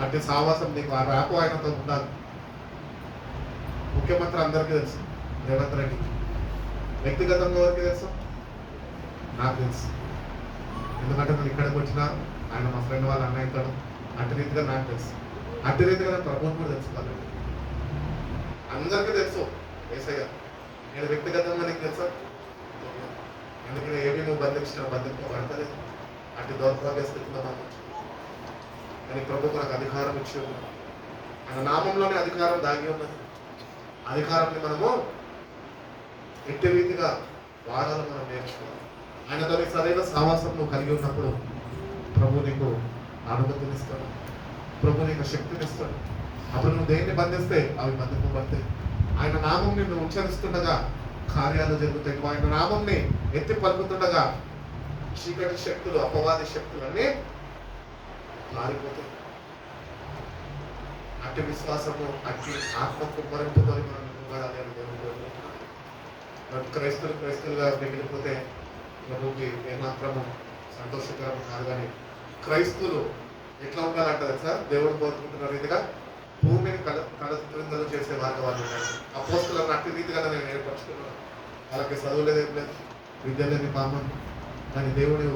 [SPEAKER 1] అంటే సావాసం నీకు ఆ ర్యాపు ఆయనతో ఉండాలి. ముఖ్యమంత్రి అందరికీ తెలుసు, రేవంత్ రెడ్డి. వ్యక్తిగతంగా ఎవరికి తెలుసు? నాకు తెలుసు. ఎందుకంటే నేను ఇక్కడికి వచ్చినా ఆయన మా ఫ్రెండ్ వాళ్ళ అన్న అవుతాడు. అటు రీతిగా నాకు తెలుసు. అటు రీతిగా నాకు ప్రభుత్వం కూడా తెలుసు. కాబట్టి అందరికీ తెలుసు ఏసయ్య. నేను వ్యక్తిగతంగా నీకు తెలుసా? ఎందుకంటే ఏమి నువ్వు బంధించిన బంధింపబడతలేదు. అటు దౌర్భాగ్య స్థితిలో మనం కానీ ప్రభుత్వం నాకు అధికారం ఇచ్చి ఉన్నది. ఆయన నామంలోనే అధికారం దాగి ఉన్నది. అధికారాన్ని మనము ఎట్టి రీతిగా వాడాలని మనం నేర్చుకోవాలి. ఆయనతో సరైన సావాసం నువ్వు కలిగి ఉన్నప్పుడు ప్రభు నీకు అనుమతినిస్తాడు, ప్రభు నీకు శక్తినిస్తాడు. అప్పుడు నువ్వు దేన్ని బంధిస్తే అవి బంధింపబడతాయి. ఆయన నామం నిన్ను ఉచ్చరిస్తుండగా కార్యాలు జరుగుతాయి. నువ్వు ఆయన నామంని ఎత్తి పలుకుతుండగా చీకటి శక్తులు, అపవాది శక్తులు అన్నీ మారిపోతాయి. అట్టి విశ్వాసము, అట్టి ఆత్మ కుమ్మరింపుతో మనం నిలబడాలి అని దేవుడు కోరుకుంటున్నాడు. క్రైస్తులుగా మిగిలిపోతే ప్రభుకి ఏమాత్రము సంతోషకరం కాదు. కానీ క్రైస్తువులు ఎట్లా ఉండాలంటారు సార్? దేవుడు కోరుకుంటున్న రీతిగా భూమిని కళ చేసే వారిగా వాళ్ళు ఉన్నారు. అపోస్తులను అట్టి రీతిగా నేను ఏర్పరచుకున్నాను. వాళ్ళకి చదువు లేదు, ఏం లేదు, విద్య లేని పామని, కానీ దేవుని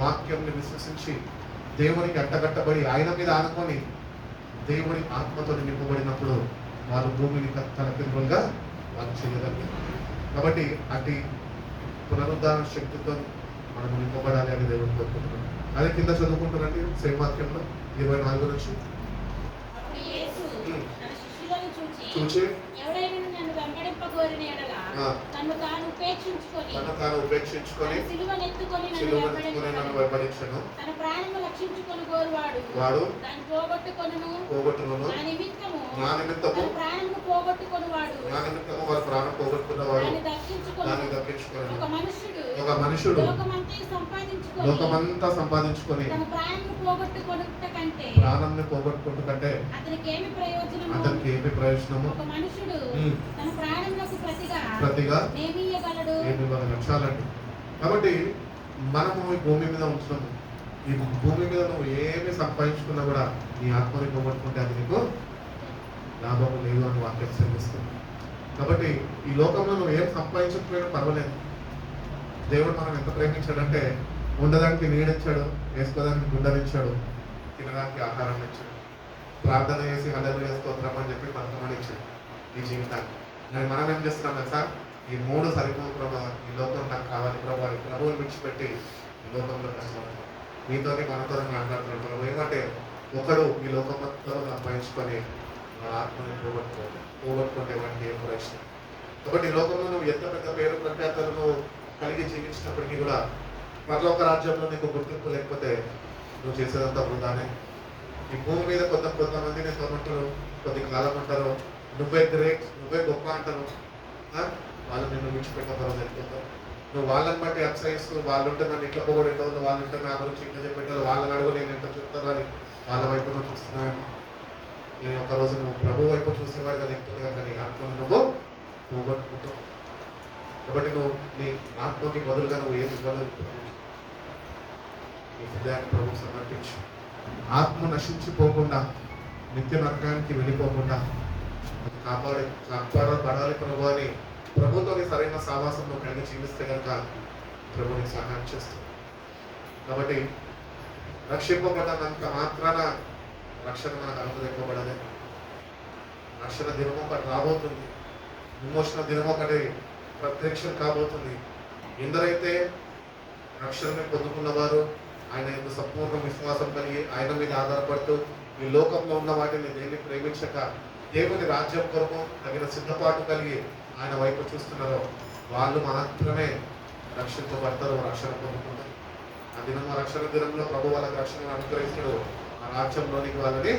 [SPEAKER 1] వాక్యంని విశ్వసించి దేవునికి అట్టగట్టబడి ఆయన మీద ఆనుకొని దేవుని ఆత్మతో నింపబడినప్పుడు వారు భూమిని తలకిందులుగా వాళ్ళు చేయగలిగారు. కాబట్టి అటు పునరుద్ధారణ శక్తితో మనం నింపబడాలి అని దేవుడు కోరుకుంటున్నాం. అదే కింద చదువుకుంటారండి సేమ్ వాక్యంలో 24 నుంచి. చూచి
[SPEAKER 3] తను తాను
[SPEAKER 1] ఉపేక్షించుకొని
[SPEAKER 3] సిలువనెత్తుకొని
[SPEAKER 1] నన్ను వెంబడించెను.
[SPEAKER 3] తన ప్రాణము రక్షించుకొని కోరువాడు
[SPEAKER 1] వాడు
[SPEAKER 3] దాన్ని పోగొట్టుకొనును.
[SPEAKER 1] నా నిమిత్తము
[SPEAKER 3] ప్రాణము పోగొట్టుకొనువాడు
[SPEAKER 1] వారి ప్రాణం పోగొట్టుకున్నవాడు దాన్ని దక్కించుకొని. ఒక మనుషుడు లోకమంతా సంపాదించుకొని
[SPEAKER 3] తన ప్రాణము పోగొట్టుకొనుట కంటే
[SPEAKER 1] అతనికి ఏమి
[SPEAKER 3] ప్రయోజనము?
[SPEAKER 1] ఒక మనుషుడు
[SPEAKER 3] తన ప్రాణములకు
[SPEAKER 1] ప్రతిగా
[SPEAKER 3] ఏమి ఇవ్వగలడు?
[SPEAKER 1] చాలండి. కాబట్టి మనము ఈ భూమి మీద ఉంటున్నాము. ఈ భూమి మీద నువ్వు ఏమి సంపాదించుకున్నా కూడా నీ ఆత్మని పోగొట్టుకుంటే అది నీకు లాభము లేదు అని వాక్యం శ్రమిస్తుంది. కాబట్టి ఈ లోకంలో నువ్వు ఏం సంపాదించకపోయినా పర్వాలేదు. దేవుడు మనం ఎంత ప్రేమించాడంటే ఉండడానికి నీడిచ్చాడు, వేసుకోవడానికి గుండెనిచ్చాడు, తినడానికి ఆహారాన్ని ఇచ్చాడు, ప్రార్థన చేసి హల్లెలూయా స్తోత్రం అని చెప్పి బతకమని ఇచ్చాడు ఈ జీవితాన్ని. మరి మనం ఏం చేస్తున్నాం కదా సార్? ఈ 3 సరిపోదు ప్రభావ, ఈ లోకం నాకు కావాలి ప్రభావ, ఈ ప్రభువుని విడిచిపెట్టి ఈ లోకంలో కష్టపడతాం. మీతోనే మనతో మాట్లాడుతున్నాడు ప్రభు. ఏమంటే ఒకడు ఈ లోకం మొత్తం సంపాదించుకొని ఆత్మని పోగొట్టుకుంటే వాడికి ఏం ప్రశ్న. కాబట్టి ఈ లోకంలో నువ్వు ఎంత పెద్ద పేరు ప్రఖ్యాతలను కలిగి జీవించినప్పటికీ కూడా పరలోక రాజ్యంలో నీకు గుర్తింపు లేకపోతే నువ్వు చేసేదంతా వృధానే. ఈ భూమి మీద కొంతమంది నీతో ఉంటారు, కొద్ది కాలం ఉంటారు, నువ్వే గ్రేట్, నువ్వే గొప్ప అంటారు. వాళ్ళు నిన్ను విడిచిపెట్టబోరు వెళ్ళిపోతారు. నువ్వు వాళ్ళని బట్టి అప్సయిస్తూ వాళ్ళు ఉంటే నన్ను ఇట్లా పోగొట్టేవాళ్ళు, వాళ్ళు ఉంటే నా గురించి ఇంకా చెప్పేటారు, వాళ్ళని అడుగు నేను ఎంత చెప్తాను అని వాళ్ళ వైపు నువ్వు చూస్తున్నాను. నేను ఒకరోజు నువ్వు ప్రభు వైపు చూసేవాడు కదా ఎక్కువ కానీ ఆత్మను నువ్వు పోగొట్టుకుంటావు. కాబట్టి నువ్వు నీ ఆత్మకి బదులుగా నువ్వు ఏది ఇవ్వలేదు, నీ హృదయాన్ని ప్రభు సమర్పించు. ఆత్మ నశించిపోకుండా నిత్య నరకానికి వెళ్ళిపోకుండా కాపాడబడాలి ప్రభు అని ప్రభుత్వాన్ని సరైన సావాసంలో కలిగి జీవిస్తే కనుక ప్రభుని సహాయం చేస్తుంది. కాబట్టి రక్షింపబడ్డానంత మాత్రాన రక్షణ మనకు అనుగ్రహింపబడదు. రక్షణ దినం ఒకటి రాబోతుంది, విమోచన దినం ఒకటి ప్రత్యక్షం కాబోతుంది. ఎందరైతే రక్షణని పొందుకున్నవారు ఆయన యొక్క సంపూర్ణ విశ్వాసం కలిగి ఆయన మీద ఆధారపడుతూ ఈ లోకంలో ఉన్న వాటిని దేన్ని ప్రేమించక దేవుని రాజ్యం కొరకు తగిన సిద్ధపాటు కలిగి ఆయన వైపు చూస్తున్నారో వాళ్ళు మాత్రమే రక్షించబడతారు, రక్షణ పొందుకుంటారు. ఆ దినం రక్షణ దినంలో ప్రభు వాళ్ళకి రక్షణను అనుగ్రహిస్తాడు, ఆ రాజ్యంలోనికి వాళ్ళని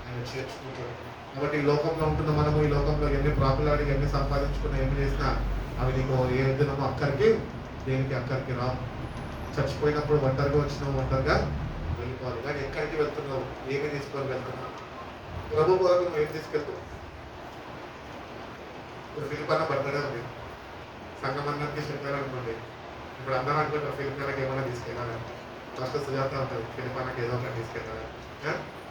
[SPEAKER 1] ఆయన చేర్చుకుంటాడు. కాబట్టి ఈ లోకంలో ఉంటున్న మనము ఈ లోకంలో ఎన్ని ప్రాకులాడి ఎన్ని సంపాదించుకున్నా ఎన్ని చేసినా అవి నీకు ఏ దినమో అక్కడికి దేనికి అక్కడికి రా. చచ్చిపోయినప్పుడు ఒంటరిగా వచ్చినావు, ఒంటరిగా వెళ్ళిపోవాలి. కానీ ఎక్కడికి వెళ్తున్నావు, ఏమి తీసుకొని వెళ్తున్నావు, ప్రభు కొరకు నువ్వు ఏం తీసుకెళ్తావు? ఇప్పుడు ఫిలిపన్న బర్త్డే ఉంది, సంఘం అందరికి చెప్పారనుకోండి. ఇప్పుడు అందరూ అనుకుంటారు ఫిలిపన్నకి ఏమైనా తీసుకెళ్ళాలి. ఫస్ట్ సుజాత ఉంటుంది, ఫిలిపన్నకి ఏదో ఒకటి తీసుకెళ్ళాలి,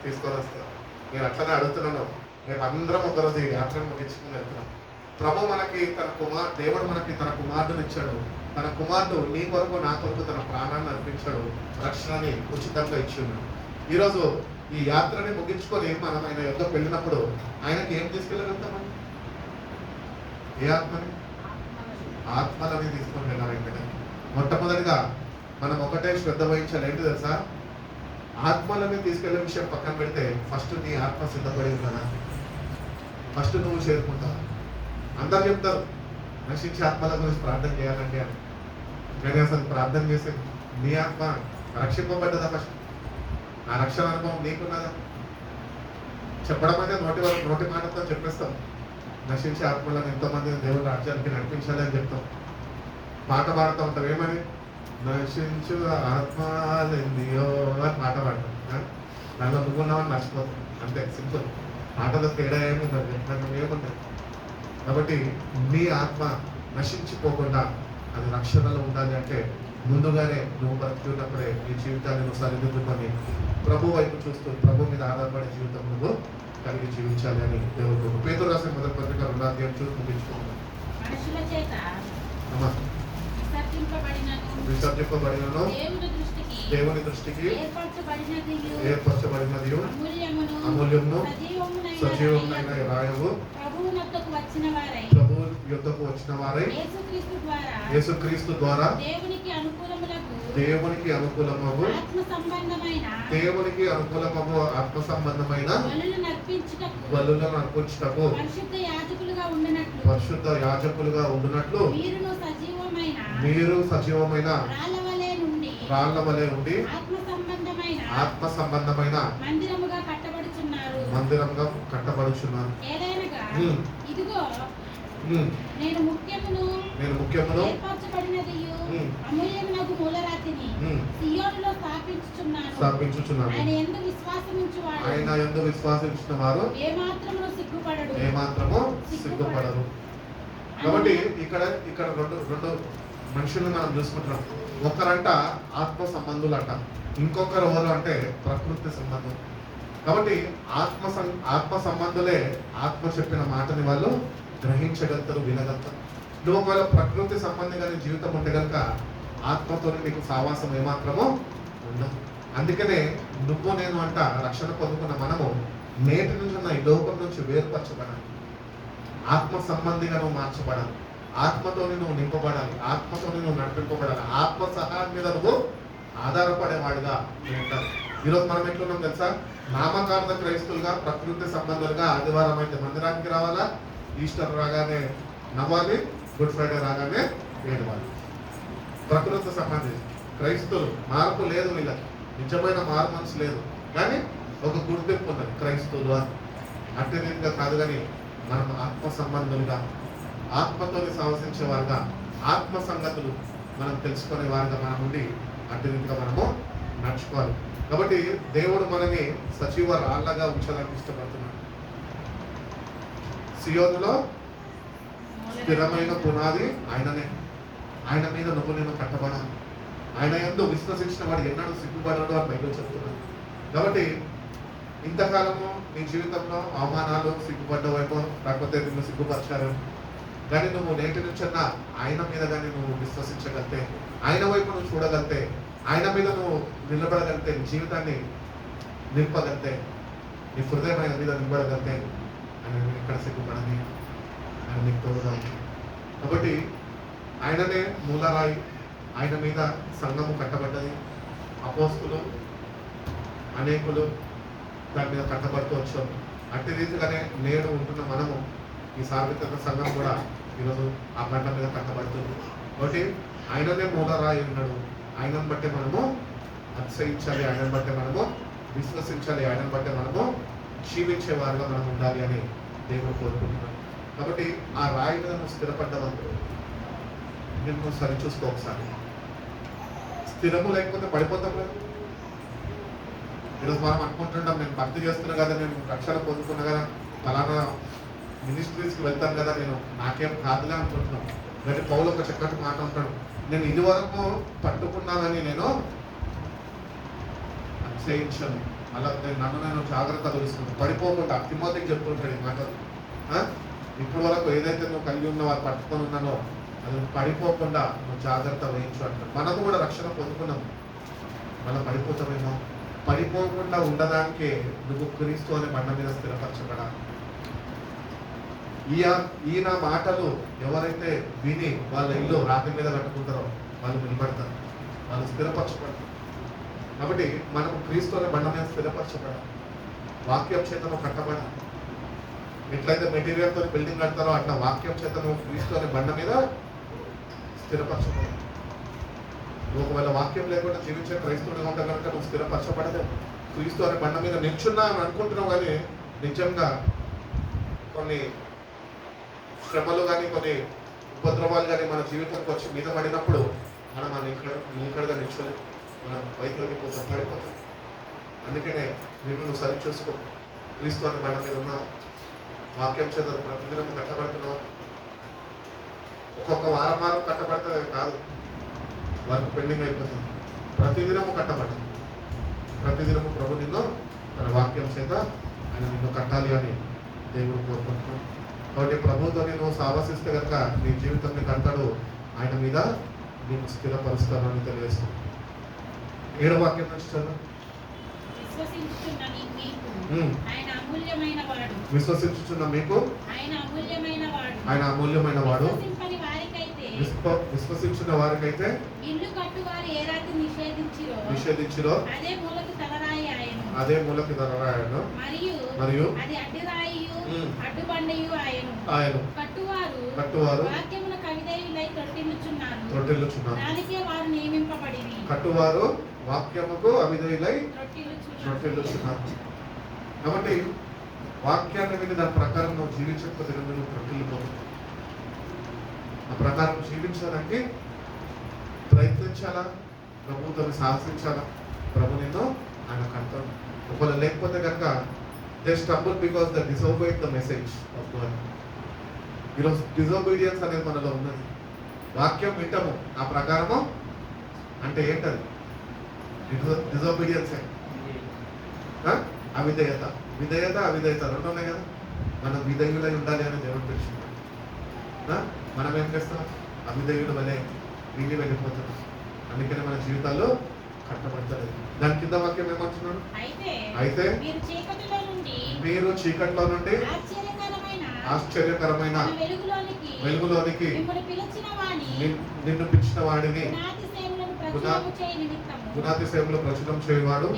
[SPEAKER 1] తీసుకొని వస్తారు. నేను అట్లనే అడుగుతున్నాను. రేపు అందరం ఒకరోజు ఈ యాత్రను ముగించుకుని వెళ్తున్నాం. ప్రభు మనకి దేవుడు మనకి తన కుమారుడుని ఇచ్చాడు. తన కుమారుడు నీ కొరకు నా కొరకు తన ప్రాణాన్ని అర్పించాడు, రక్షణని ఉచితంగా ఇచ్చున్నాడు. ఈరోజు ఈ యాత్రని ముగించుకొని మనం ఆయన యొక్కకు వెళ్ళినప్పుడు ఆయనకి ఏం తీసుకెళ్ళగలుగుతామని? ఏ ఆత్మని? ఆత్మలని తీసుకొని వెళ్ళాలంటే మొట్టమొదటిగా మనం ఒకటే శ్రద్ధ వహించాలి. ఏంటి తెలుసా? ఆత్మలని తీసుకెళ్లే విషయం పక్కన పెడితే ఫస్ట్ నీ ఆత్మ సిద్ధపడి ఉందా? ఫస్ట్ నువ్వు చేరుకుంటావు. అందరు చెప్తారు నశించే ఆత్మల గురించి ప్రార్థన చేయాలంటే అని. కానీ అసలు ప్రార్థన చేసే నీ ఆత్మ రక్షింపబడ్డదా? ఫస్ట్ ఆ రక్షణ అనుభవం నీకున్నదా? చెప్పడం అయితే నోటి మాటతో చెప్పేస్తాం. నశించే ఆత్మలను ఎంతోమంది దేవుడు రాజ్యానికి నడిపించాలి అని చెప్తాం. పాట పాడుతూ ఉంటాం, ఏమని? నశించు ఆత్మలెన్నియో అని పాట పాడతాం. దానిలో నువ్వున్నామని నచ్చిపోతాం. అంతే, సింపుల్. పాటలో తేడా ఏముంటుంది, దాంట్లో ఏముంటుంది. కాబట్టి నీ ఆత్మ నశించిపోకుండా అది రక్షణలో ఉండాలి అంటే ముందుగానే నువ్వు బ్రతుకున్నప్పుడే నీ జీవితాన్ని నువ్వు సరిదిద్దుకొని ప్రభు వైపు చూస్తూ ప్రభు మీద ఆధారపడే జీవితం నువ్వు కలిగి జీవించాలి అని దేవుడు. పేతురు రాసిన మొదటి పత్రిక 2వ అధ్యాయం చూసి ముగించుకుంటాం.
[SPEAKER 3] మనుషుల చేత
[SPEAKER 1] విసర్జింపబడినను దేవుని దృష్టికి ఏర్పరచబడినది అమూల్యమును సజీవమునైన రాయవు ప్రభు యుద్ధకు వచ్చిన వారై యేసుక్రీస్తు ద్వారా దేవునికి అనుకూలమగు ఆత్మ సంబంధమైన బలులను అర్పించుటకు పరిశుద్ధ యాజకులుగా ఉండునట్లు మీరు సజీవమైన రాళ్ల వలె ఉండి ఆత్మ సంబంధమైన మందిరముగా కట్టబడుచున్నారు.
[SPEAKER 3] నేను ముఖ్యమును అమూల్యమునగు మూలరాతిని సియోనులో స్థాపించుచున్నాను. ఆయన యందు విశ్వాసించిన వారు ఏమాత్రము సిగ్గుపడరు.
[SPEAKER 1] కాబట్టి ఇక్కడ రెండు మనుషులను మనం చూసుకుంటున్నాం. ఒకరంట ఆత్మ సంబంధులు అంట, ఇంకొకరు ఎవరు అంటే ప్రకృతి సంబంధం. కాబట్టి ఆత్మ సంబంధులే ఆత్మ చెప్పిన మాటని వాళ్ళు గ్రహించగలుగుతారు, వినగలుగుతారు. నువ్వు ఒకవేళ ప్రకృతి సంబంధిగా నీ జీవితం ఉంటే కనుక ఆత్మతో నీకు సావాసం ఏమాత్రమో ఉండదు. అందుకనే నువ్వు నేను అంట రక్షణ పొందుకున్న మనము నేటి నుంచి ఉన్న ఈ లోకం నుంచి వేరుపరచబడాలి. ఆత్మ సంబంధిగా నువ్వు మార్చబడాలి, ఆత్మతోని నువ్వు నింపబడాలి, ఆత్మతోని నువ్వు నడిపింపబడాలి, ఆత్మ సహాయం మీద నువ్వు ఆధారపడేవాడుగా ఉంటావు. ఈరోజు మనం ఎట్లున్నాం తెలుసా? నామకార్థ క్రైస్తులుగా, ప్రకృతి సంబంధాలుగా ఆదివారం అయితే మందిరానికి రావాలా, ఈస్టర్ రాగానే నవ్వాలి, గుడ్ ఫ్రైడే రాగానే ఏడవాలి. ప్రకృతి సంబంధించి క్రైస్తువులు మార్పు లేదు, వీళ్ళకి నిజమైన మారు మనసు లేదు. కానీ ఒక గుర్తింపు ఉన్నది క్రైస్తువులు అని. అట్టి రీతిగా కాదు, కానీ మనం ఆత్మ సంబంధులుగా, ఆత్మతో సావసించే వారుగా, ఆత్మ సంగతులు మనం తెలుసుకునే వారుగా మనం ఉండి అట్టి రీతిగా మనము నడుచుకోవాలి. కాబట్టి దేవుడు మనని సజీవ రాళ్ళగా ఉంచాలని ఇష్టపడుతున్నాడు. సియోనులో స్థిరమైన పునాది ఆయననే. ఆయన మీద నువ్వు నేను కట్టబడాలి. ఆయన యందు విశ్వసించిన వాడు ఎన్నడూ సిగ్గుపడడు అని బైబిల్ చెప్తున్నాడు. కాబట్టి ఇంతకాలము నీ జీవితంలో అవమానాలు, సిగ్గుపడ్డవేమో, లేకపోతే నిన్ను సిగ్గుపరిచారు. కానీ నువ్వు నేటి నుంచన్నా ఆయన మీద కానీ నువ్వు విశ్వసించగలితే, ఆయన వైపు నువ్వు చూడగలితే, ఆయన మీద నువ్వు నిలబడగలితే, నీ జీవితాన్ని నింపగలితే, నీ హృదయం ఆయన మీద నిలబడగలితే ఆయన ఎక్కడ సిగ్గుపడని, ఆయన నీకు తోడుగా ఉంది. కాబట్టి ఆయననే మూలరాయి, ఆయన మీద సంఘము కట్టబడ్డది. అపోస్తులు అనేకులు దాని మీద కట్టబడుతూ వచ్చాం. అట్టి రీతిగానే నేడు ఉంటున్న మనము ఈ సార్వత్రిక సంఘం కూడా ఈరోజు ఆ బండ మీద కట్టబడుతుంది. కాబట్టి ఆయననే మూలరాయి ఉన్నాడు. ఆయనను బట్టి మనము అతిశయించాలి, ఆయనను బట్టి మనము విశ్వసించాలి, ఆయనను బట్టి మనము జీవించే వారిగా మనం ఉండాలి అని దేవుడు కోరుకుంటున్నాడు. కాబట్టి ఆ రాయి మీద నువ్వు స్థిరపడ్డవంతు నిన్ను సరి చూసుకో ఒకసారి. స్థిరము లేకపోతే పడిపోతాం కదా. ఈరోజు మనం అనుకుంటుంటాం, నేను భక్తి చేస్తున్నా కదా, నేను రక్షణ పొందుతున్నా కదా, ఫలానా మినిస్ట్రీస్కి వెళ్తాను కదా, నేను నాకేం కాదులే అనుకుంటున్నాం. కానీ పౌలు ఒక చక్కటి మాట ఉంటాడు, నేను ఇదివరకు పట్టుకున్నానని నేను అతిశయించను, అలా నన్ను జాగ్రత్త తెలుసుకుంటాను, పడిపోకుండా. తిమోతికి చెప్తుంటాడు ఈ మాట. ఇప్పుడు వరకు ఏదైతే నువ్వు కలిగి ఉన్నావో, అది పట్టుకొని ఉన్నానో, అది పడిపోకుండా నువ్వు జాగ్రత్త వహించు అంటాడు. మనకు కూడా రక్షణ పొందుకున్నాము, మనం పడిపోతామేమో. పడిపోకుండా ఉండడానికే నువ్వు క్రీస్తు అనే బండ మీద స్థిరపరచబడాలి. ఈయన మాటలు ఎవరైతే విని వాళ్ళ ఇల్లు రాతి మీద కట్టుకుంటారో వాళ్ళు నిలబడతారు, వాళ్ళు స్థిరపరచబడతారు. కాబట్టి మనకు క్రీస్తు అనే బండ మీద స్థిరపరచబడాలి, వాక్యం చేతను కట్టబడాలి. ఎట్లయితే మెటీరియల్తో బిల్డింగ్ కడతారో అట్లా వాక్యం చేతను క్రీస్తు అనే బండ మీద స్థిరపరచబడాలి. నువ్వు ఒకవేళ వాక్యం లేకుండా జీవించే క్రైస్తవుడిగా ఉంటా కనుక నువ్వు స్థిరపరచబడదు. క్రీస్తు అనే బండ మీద నిల్చున్నా అని అనుకుంటున్నావు, కానీ నిజంగా కొన్ని శ్రమలు కానీ కొన్ని ఉపద్రవాలు కానీ మన జీవితానికి వచ్చి మీద పడినప్పుడు మనం మన నిలకడగా నిల్చొని మనం వైద్యులకి కోసం పడిపోతాం. అందుకనే నువ్వు సరి చూసుకో. క్రీస్తు అనే బండ మీద ఉన్న వాక్యం చేత ప్రతిదినం కట్టబడుతున్నావు. ఒక్కొక్క వారం కట్టబడితే కాదు, వర్క్ పెండింగ్ అయిపోతుంది. ప్రతిదినము కట్టబడుతుంది. ప్రతిదినము ప్రభు నిన్ను తన వాక్యం చేత ఆయన నిన్ను కట్టాలి అని దేవుడు కోరుకుంటున్నాడు. కాబట్టి ప్రభుతో నేను సావసిస్తే కనుక నీ జీవితం కడతాడు, ఆయన మీద నేను స్థిరపరుస్తాను అని తెలియజేస్తాను. 7వ వాక్యం నుంచి చదువు.
[SPEAKER 3] విశ్వసించుచున్న మీకు ఆయన అమూల్యమైన వాడు.
[SPEAKER 1] విశ్వసించిన వారికైతే
[SPEAKER 3] ఇల్లు కట్టువారు ఏ రాతి
[SPEAKER 1] నిషేధించిరో అదే మూలకి తలరాయను, మరియు అది అడ్డురాయియు అడ్డుబండయు ఆయను. కట్టువారు వాక్యమున అవిధేయులై తొట్టిల్లుచున్నారు. కట్టువారు వాక్యముకు అవిధేయులై తొట్టిల్లుచున్నారు. కాబట్టి వాక్యాన్ని విని దాని ప్రకారం నువ్వు జీవించకపోతే నువ్వు తొట్టిల్లిపోతుంది. ఆ ప్రకారం జీవించాలంటే ప్రయత్నించాలా, ప్రభుతో సాహసించాలా. ప్రభు నిన్ను ఆయన కంటాడు. ఒకవేళ లేకపోతే కనుక they stumble because they disobeyed the message of God. ఈరోజు డిసోబీడియన్స్ అనేది మనలో ఉన్నది. వాక్యం వింటాము, ఆ ప్రకారము అంటే ఏంటది? డిసోబీడియన్సే. అవిధేయత, అవిధేయత రెండు ఉన్నాయి కదా. మనం విధేయులై ఉండాలి అని దేవుడు తెలుసుకున్నాడు. మనం ఏం చేస్తాం? అవిధేయుడు వలె విని వెళ్ళిపోతున్నాం. అందుకనే మన జీవితాల్లో కట్టబడతలేదు. దాని కింద వాక్యం ఏమంటున్నాడు? అయితే మీరు చీకట్లో నుండి ఆశ్చర్యకరమైన వెలుగులోనికి నిన్ను పిలిచిన వాడిని గుణాతిశయములు ప్రచురం చేయవాడు,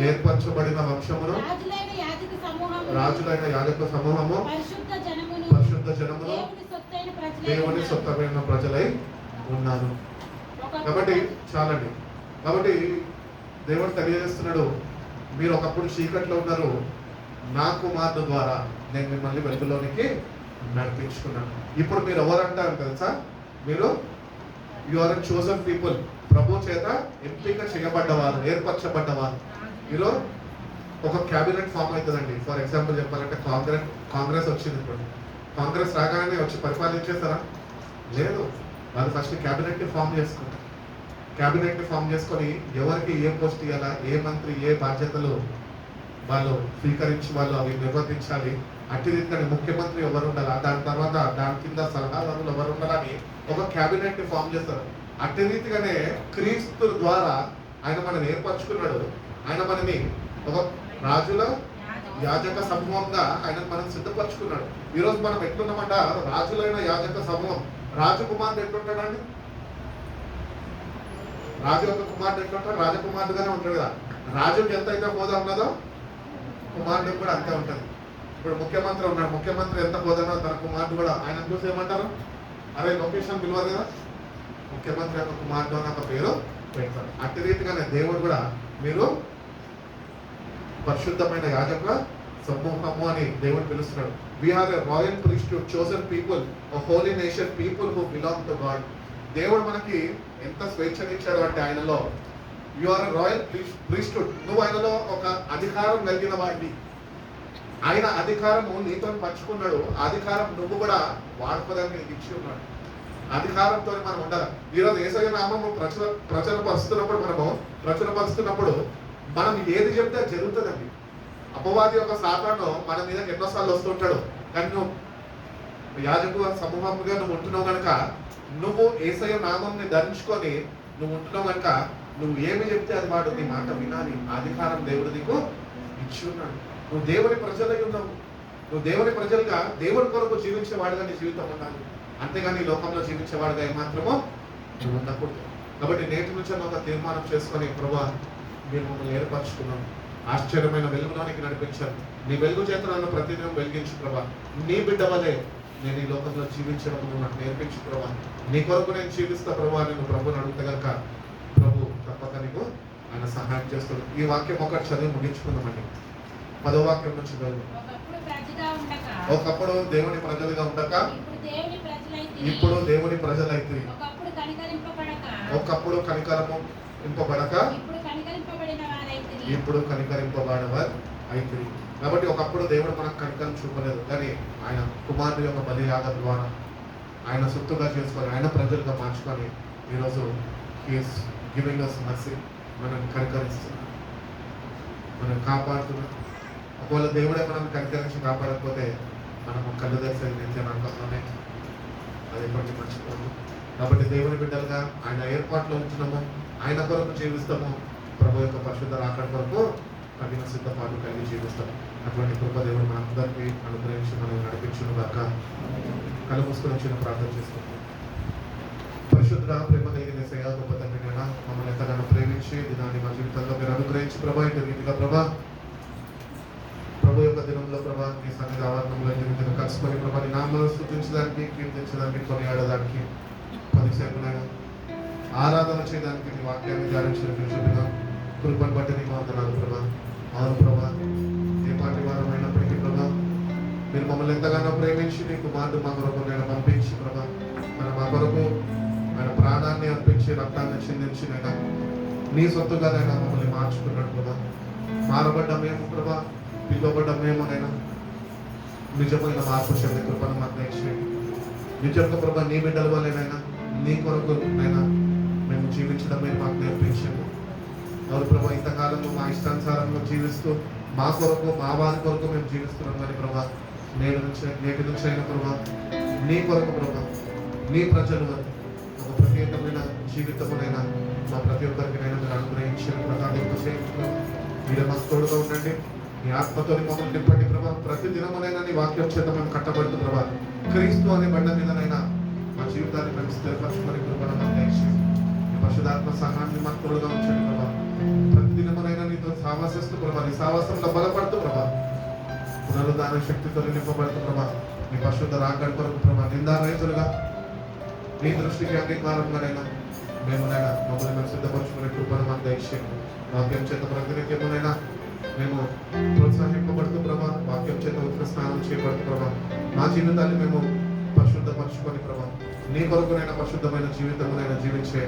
[SPEAKER 1] ఏర్పరచబడిన వంశమును, రాజులైన యాజక సమూహము, పరిశుద్ధ జనమును, దేవుని సొత్తమైన ప్రజలై ఉన్నారు. కాబట్టి చాలండి. కాబట్టి దేవుడు తెలియజేస్తున్నాడు, మీరు ఒకప్పుడు చీకట్లో ఉన్నారు, నా కుమారుడు ద్వారా నేను మిమ్మల్ని వెలుగులోనికి నడిపించుకున్నాను. ఇప్పుడు మీరు ఎవరంటారు తెలుసా? మీరు యు ఆర్ చోజన్ పీపుల్. ప్రభు చేత ఎంపిక చేయబడ్డవారు, ఏర్పరచబడ్డవారు. మీరు ఒక క్యాబినెట్ ఫామ్ అవుతుందండి. ఫర్ ఎగ్జాంపుల్ చెప్పాలంటే కాంగ్రెస్ వచ్చింది. ఇప్పుడు కాంగ్రెస్ రాగానే వచ్చి పరిపాలించేస్తారా? లేదు. వాళ్ళు ఫస్ట్ క్యాబినెట్ని ఫామ్ చేసుకుంటారు. క్యాబినెట్ని ఫామ్ చేసుకొని ఎవరికి ఏ పోస్ట్ ఇవ్వాలా, ఏ మంత్రి ఏ బాధ్యతలు వాళ్ళు స్వీకరించి వాళ్ళు అవి నిర్వర్తించాలి. అట్టి రీతిగానే ముఖ్యమంత్రి ఎవరు ఉండాలా, దాని తర్వాత దాని కింద సలహాదారులు ఎవరు ఉండాలని ఒక క్యాబినెట్ని ఫామ్ చేస్తారు. అట్టి రీతిగానే క్రీస్తు ద్వారా ఆయన మనని ఏర్పరచుకున్నాడు. ఆయన మనని ఒక రాజుల యాజక సమూహంగా ఆయన మనం సిద్ధపరచుకున్నాడు. ఈరోజు మనం ఎట్లున్నామంట? రాజులైన యాజక సమూహం. రాజకుమారుడు ఎట్లుంటాడండి? రాజు యొక్క కుమారుడు ఎట్లుంటాడు? రాజకుమారుడుగానే ఉంటాడు కదా. రాజుకి ఎంత అయితే హోదా ఉన్నదో కుమారుడికి కూడా అంతే ఉంటుంది. ఇప్పుడు ముఖ్యమంత్రి ఉన్నాడు, ముఖ్యమంత్రి ఎంత హోదానో తన కుమారుడు కూడా. ఆయన చూసి ఏమంటారు? అరే లొకేషన్ పిలవరు కదా, ముఖ్యమంత్రి యొక్క కుమారుడు అని ఒక పేరు పెడతారు. అట్టి రీతిగానే దేవుడు కూడా మీరు పరిశుద్ధమైన యాజక సమూహము అని దేవుడు పిలుస్తున్నాడు. We are a royal priesthood, chosen people, a holy nation, people who belong to God. దేవుడు మనకి ఎంత స్వేచ్ఛనిచ్చాడు అంటే ఆయనలో యు ఆర్ రాయల్ ప్రీస్ట్హుడ్. నువ్వు ఆయనలో ఒక అధికారం కలిగిన వాడిని. ఆయన అధికారము నీతో పంచుకున్నాడు. అధికారం నువ్వు కూడా వాడుకోవడానికి నీకు ఇచ్చి ఉన్నాడు. అధికారంతో మనం ఉండాలి. ఈరోజు యేసయ్య నామము ప్రచురపరుస్తున్నప్పుడు మనం ఏది చెప్తే అది జరుగుతుందండి. అపవాది యొక్క సాతాను మన మీద ఎన్నోసార్లు వస్తుంటాడు. కానీ నువ్వు యాజకు సమూహంగా నువ్వు ఉంటున్నావు కనుక, నువ్వు యేసయ్య నామంని ధరించుకొని నువ్వు ఉంటున్నావు కనుక నువ్వు ఏమి చెప్తే అది వాడు నీ మాట వినాలి. అధికారం దేవుడు నీకు ఇచ్చి ఉన్నాడు. నువ్వు దేవుని ప్రజలై ఉన్నావు. నువ్వు దేవుని ప్రజలుగా దేవుని కొరకు జీవించేవాడుగా నీ జీవితం ఉండాలి. అంతేగాని ఈ లోకంలో జీవించేవాడుగా ఏమాత్రమో నువ్వు ఉండకూడదు. కాబట్టి నేటి నుంచి ఒక తీర్మానం చేసుకొని, ప్రభువా మీరు మమ్మల్ని ఏర్పరచుకున్నాం, ఆశ్చర్యమైన వెలుగులోనికి నడిపించారు. నీ వెలుగు చేత నన్ను ప్రతిదినం వెలిగించు ప్రభా. నీ బిడ్డ వలె నేను ఈ లోకంలో జీవించడం నువ్వు నాకు నేర్పించు ప్రభా. నీ కొరకు నేను జీవిస్తా ప్రభా. నేను ప్రభుని అడుగుతా కనుక ప్రభు తప్పక నీకు ఆయన సహాయం చేస్తాడు. ఈ వాక్యం ఒకటి చదివి ముగించుకుందామండి. 10వ వాక్యం నుంచి ఒకప్పుడు దేవుని ప్రజలుగా ఉండక ఇప్పుడు దేవుని ప్రజలైతే, ఒకప్పుడు కనికరము ఇంపబడక ఇప్పుడు కనికరింపబడవారు అయితే. కాబట్టి ఒకప్పుడు దేవుడు మనకు కనికరం చూపలేదు, కానీ ఆయన కుమారుడు యొక్క బలియాగం ద్వారా ఆయన సొత్తుగా చేసుకొని ఆయన ప్రజలుగా మార్చుకొని ఈరోజు హీఈస్ గివింగ్ us mercy, మనం కనికరిస్తున్నాం, మనం కాపాడుతున్నాం. ఒకవేళ దేవుడే మనం కనికరించి కాపాడకపోతే మనము కళ్ళు తెరిసేది నిత్య నరకంలోనే. అది ఎప్పటికీ మర్చిపోదు. కాబట్టి దేవుని బిడ్డలుగా ఆయన ఏర్పాట్లో ఉంటున్నాము, ఆయన కొరకు జీవిస్తాము, ప్రభు యొక్క పరిశుద్ధ రాకడ కొరకు తగిన సిద్ధపాటు కలిగి జీవిస్తాం. అటువంటి కృప దేవుడు మనందరికీ అనుగ్రహించి మనం నడిపించును గాక. కళ్ళు మూసుకొని చిన్న ప్రార్థన చేసుకుంటాం. పరిశుద్ధ ప్రేమ కలిగిన యేసయ్య, గొప్ప తండ్రి నాయన, మమ్మల్ని ఎంతగానో ప్రేమించి దినాన్ని మా జీవితంలో మీరు అనుగ్రహించి ప్రభా, ఇంటి రీతిగా ప్రభు యొక్క దినంలో ప్రభా నీ సన్నిధి ఆవరణంలో జీవితం కలుసుకొని ప్రభా నీ నామమును స్తుతించడానికి, కీర్తించడానికి, కొనియాడడానికి, పదిసేపునైనా ఆరాధన చేయడానికి, నీ వాక్యాన్ని ధ్యానించిన కృపను బట్టి నీకు వందనాలు ప్రభా. అవును ప్రభా, ఏ పాటి వారం అయినప్పటికీ ప్రభా మీరు మమ్మల్ని ఎంతగానో ప్రేమించి నీ కుమారుడు మా కొరకు నేను పంపించి ప్రభా మన మా కొరకు ఆయన ప్రాణాన్ని అర్పించి రక్తాన్ని చిందించినైనా నీ సొత్తుగానైనా మమ్మల్ని మార్చుకున్నాడు ప్రభా. మారబడ్డ మేము ప్రభా, పిలువబడ్డ మేమునైనా నిజమైన మార్పు చెంది కృపను మాకు నేర్చేయండి. నిజంగా ప్రభా నీ బిడ్డల వల్లనైనా నీ కొరకు అయినా మేము జీవించడం మీరు మాకు నేర్పించండి. ఎవరు ప్రభా ఇంతకాలంలో మా ఇష్టానుసారంలో జీవిస్తూ మా కొరకు మా వారి కొరకు మేము జీవిస్తున్నాం, కానీ ప్రభా నేటి నుంచి అయిన ప్రభా నీ కొరకు ప్రభా నీ ప్రజలు ఒక ప్రత్యేకమైన జీవితమునైనా మా ప్రతి ఒక్కరికినైనా మీరు అనుగ్రహించిన ప్రకారం మీరు మాకు తోడుగా ఉండండి. నీ ఆత్మతో మమ్మల్ని నింపండి ప్రభా. ప్రతి దినమునైనా నీ వాక్యం చేత మేము కట్టబడుతూ ప్రభా క్రీస్తు అనే బండ మీదనైనా మా జీవితాన్ని మేము స్థిరపరచుకొని కృపను మాకు దయచేయండి. నీ పరిశుద్ధాత్మ సహాయాన్ని మాకు తోడుగా ఉంచండి ప్రభా. ప్రతి దినమునైనా నీతో సావాసిస్తూ ప్రభా, నీ సావాసంలో బలపడుతూ ప్రభా, పునరుద్ధాన శక్తితో నింపబడుతూ ప్రభా, నీ పరిశుద్ధ రాకడ కొరకు ప్రభా నిందారహితులుగా నీ దృష్టికి అంగీకారంగానైనా మేమునైనా మమ్మల్ని మేము సిద్ధపరచుకునే కృపను మాకు దయచేయండి. వాక్యం చేత ప్రతినిత్యమునైనా మేము ప్రోత్సహింపబడుతూ ప్రభా, వాక్యం చేత ఉత్తర స్నానం చేయబడుతూ ప్రభా మా జీవితాన్ని మేము పరిశుద్ధపరచుకొని ప్రభా నీ కొరకునైనా పరిశుద్ధమైన జీవితమునైనా జీవించే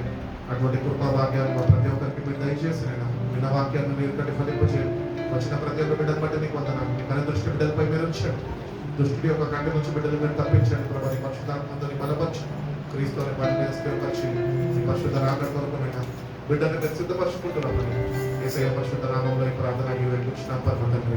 [SPEAKER 1] అటువంటి కృపా వాక్యాన్ని మా ప్రతి ఒక్కరికి మీరు దయచేసి నైనా విన్న వాక్యాన్ని మీరు కట్టి ఫలింపచేయండి. వచ్చిన ప్రతి ఒక్క బిడ్డను బట్టి నీకు వందనాలు. నీ కని దృష్టి బిడ్డలపై మీరు ఉంచండి. దుష్టుడి యొక్క కంటి నుంచి బిడ్డలు మీరు తప్పించండి ప్రభా. నీ పరిశుద్ధాత్మతో బలపరచు, క్రీస్తుని బలి మీద స్థిరపరిచి నీ పరిశుద్ధ రాకడ కొరకునైనా బిడ్డను మీరు సిద్ధపరచుకుంటున్నామని యేసయ్య పరిశుద్ధ నామములో ఈ ప్రార్థన ఈ వేడుకుంటున్నాం పరమ తండ్రి.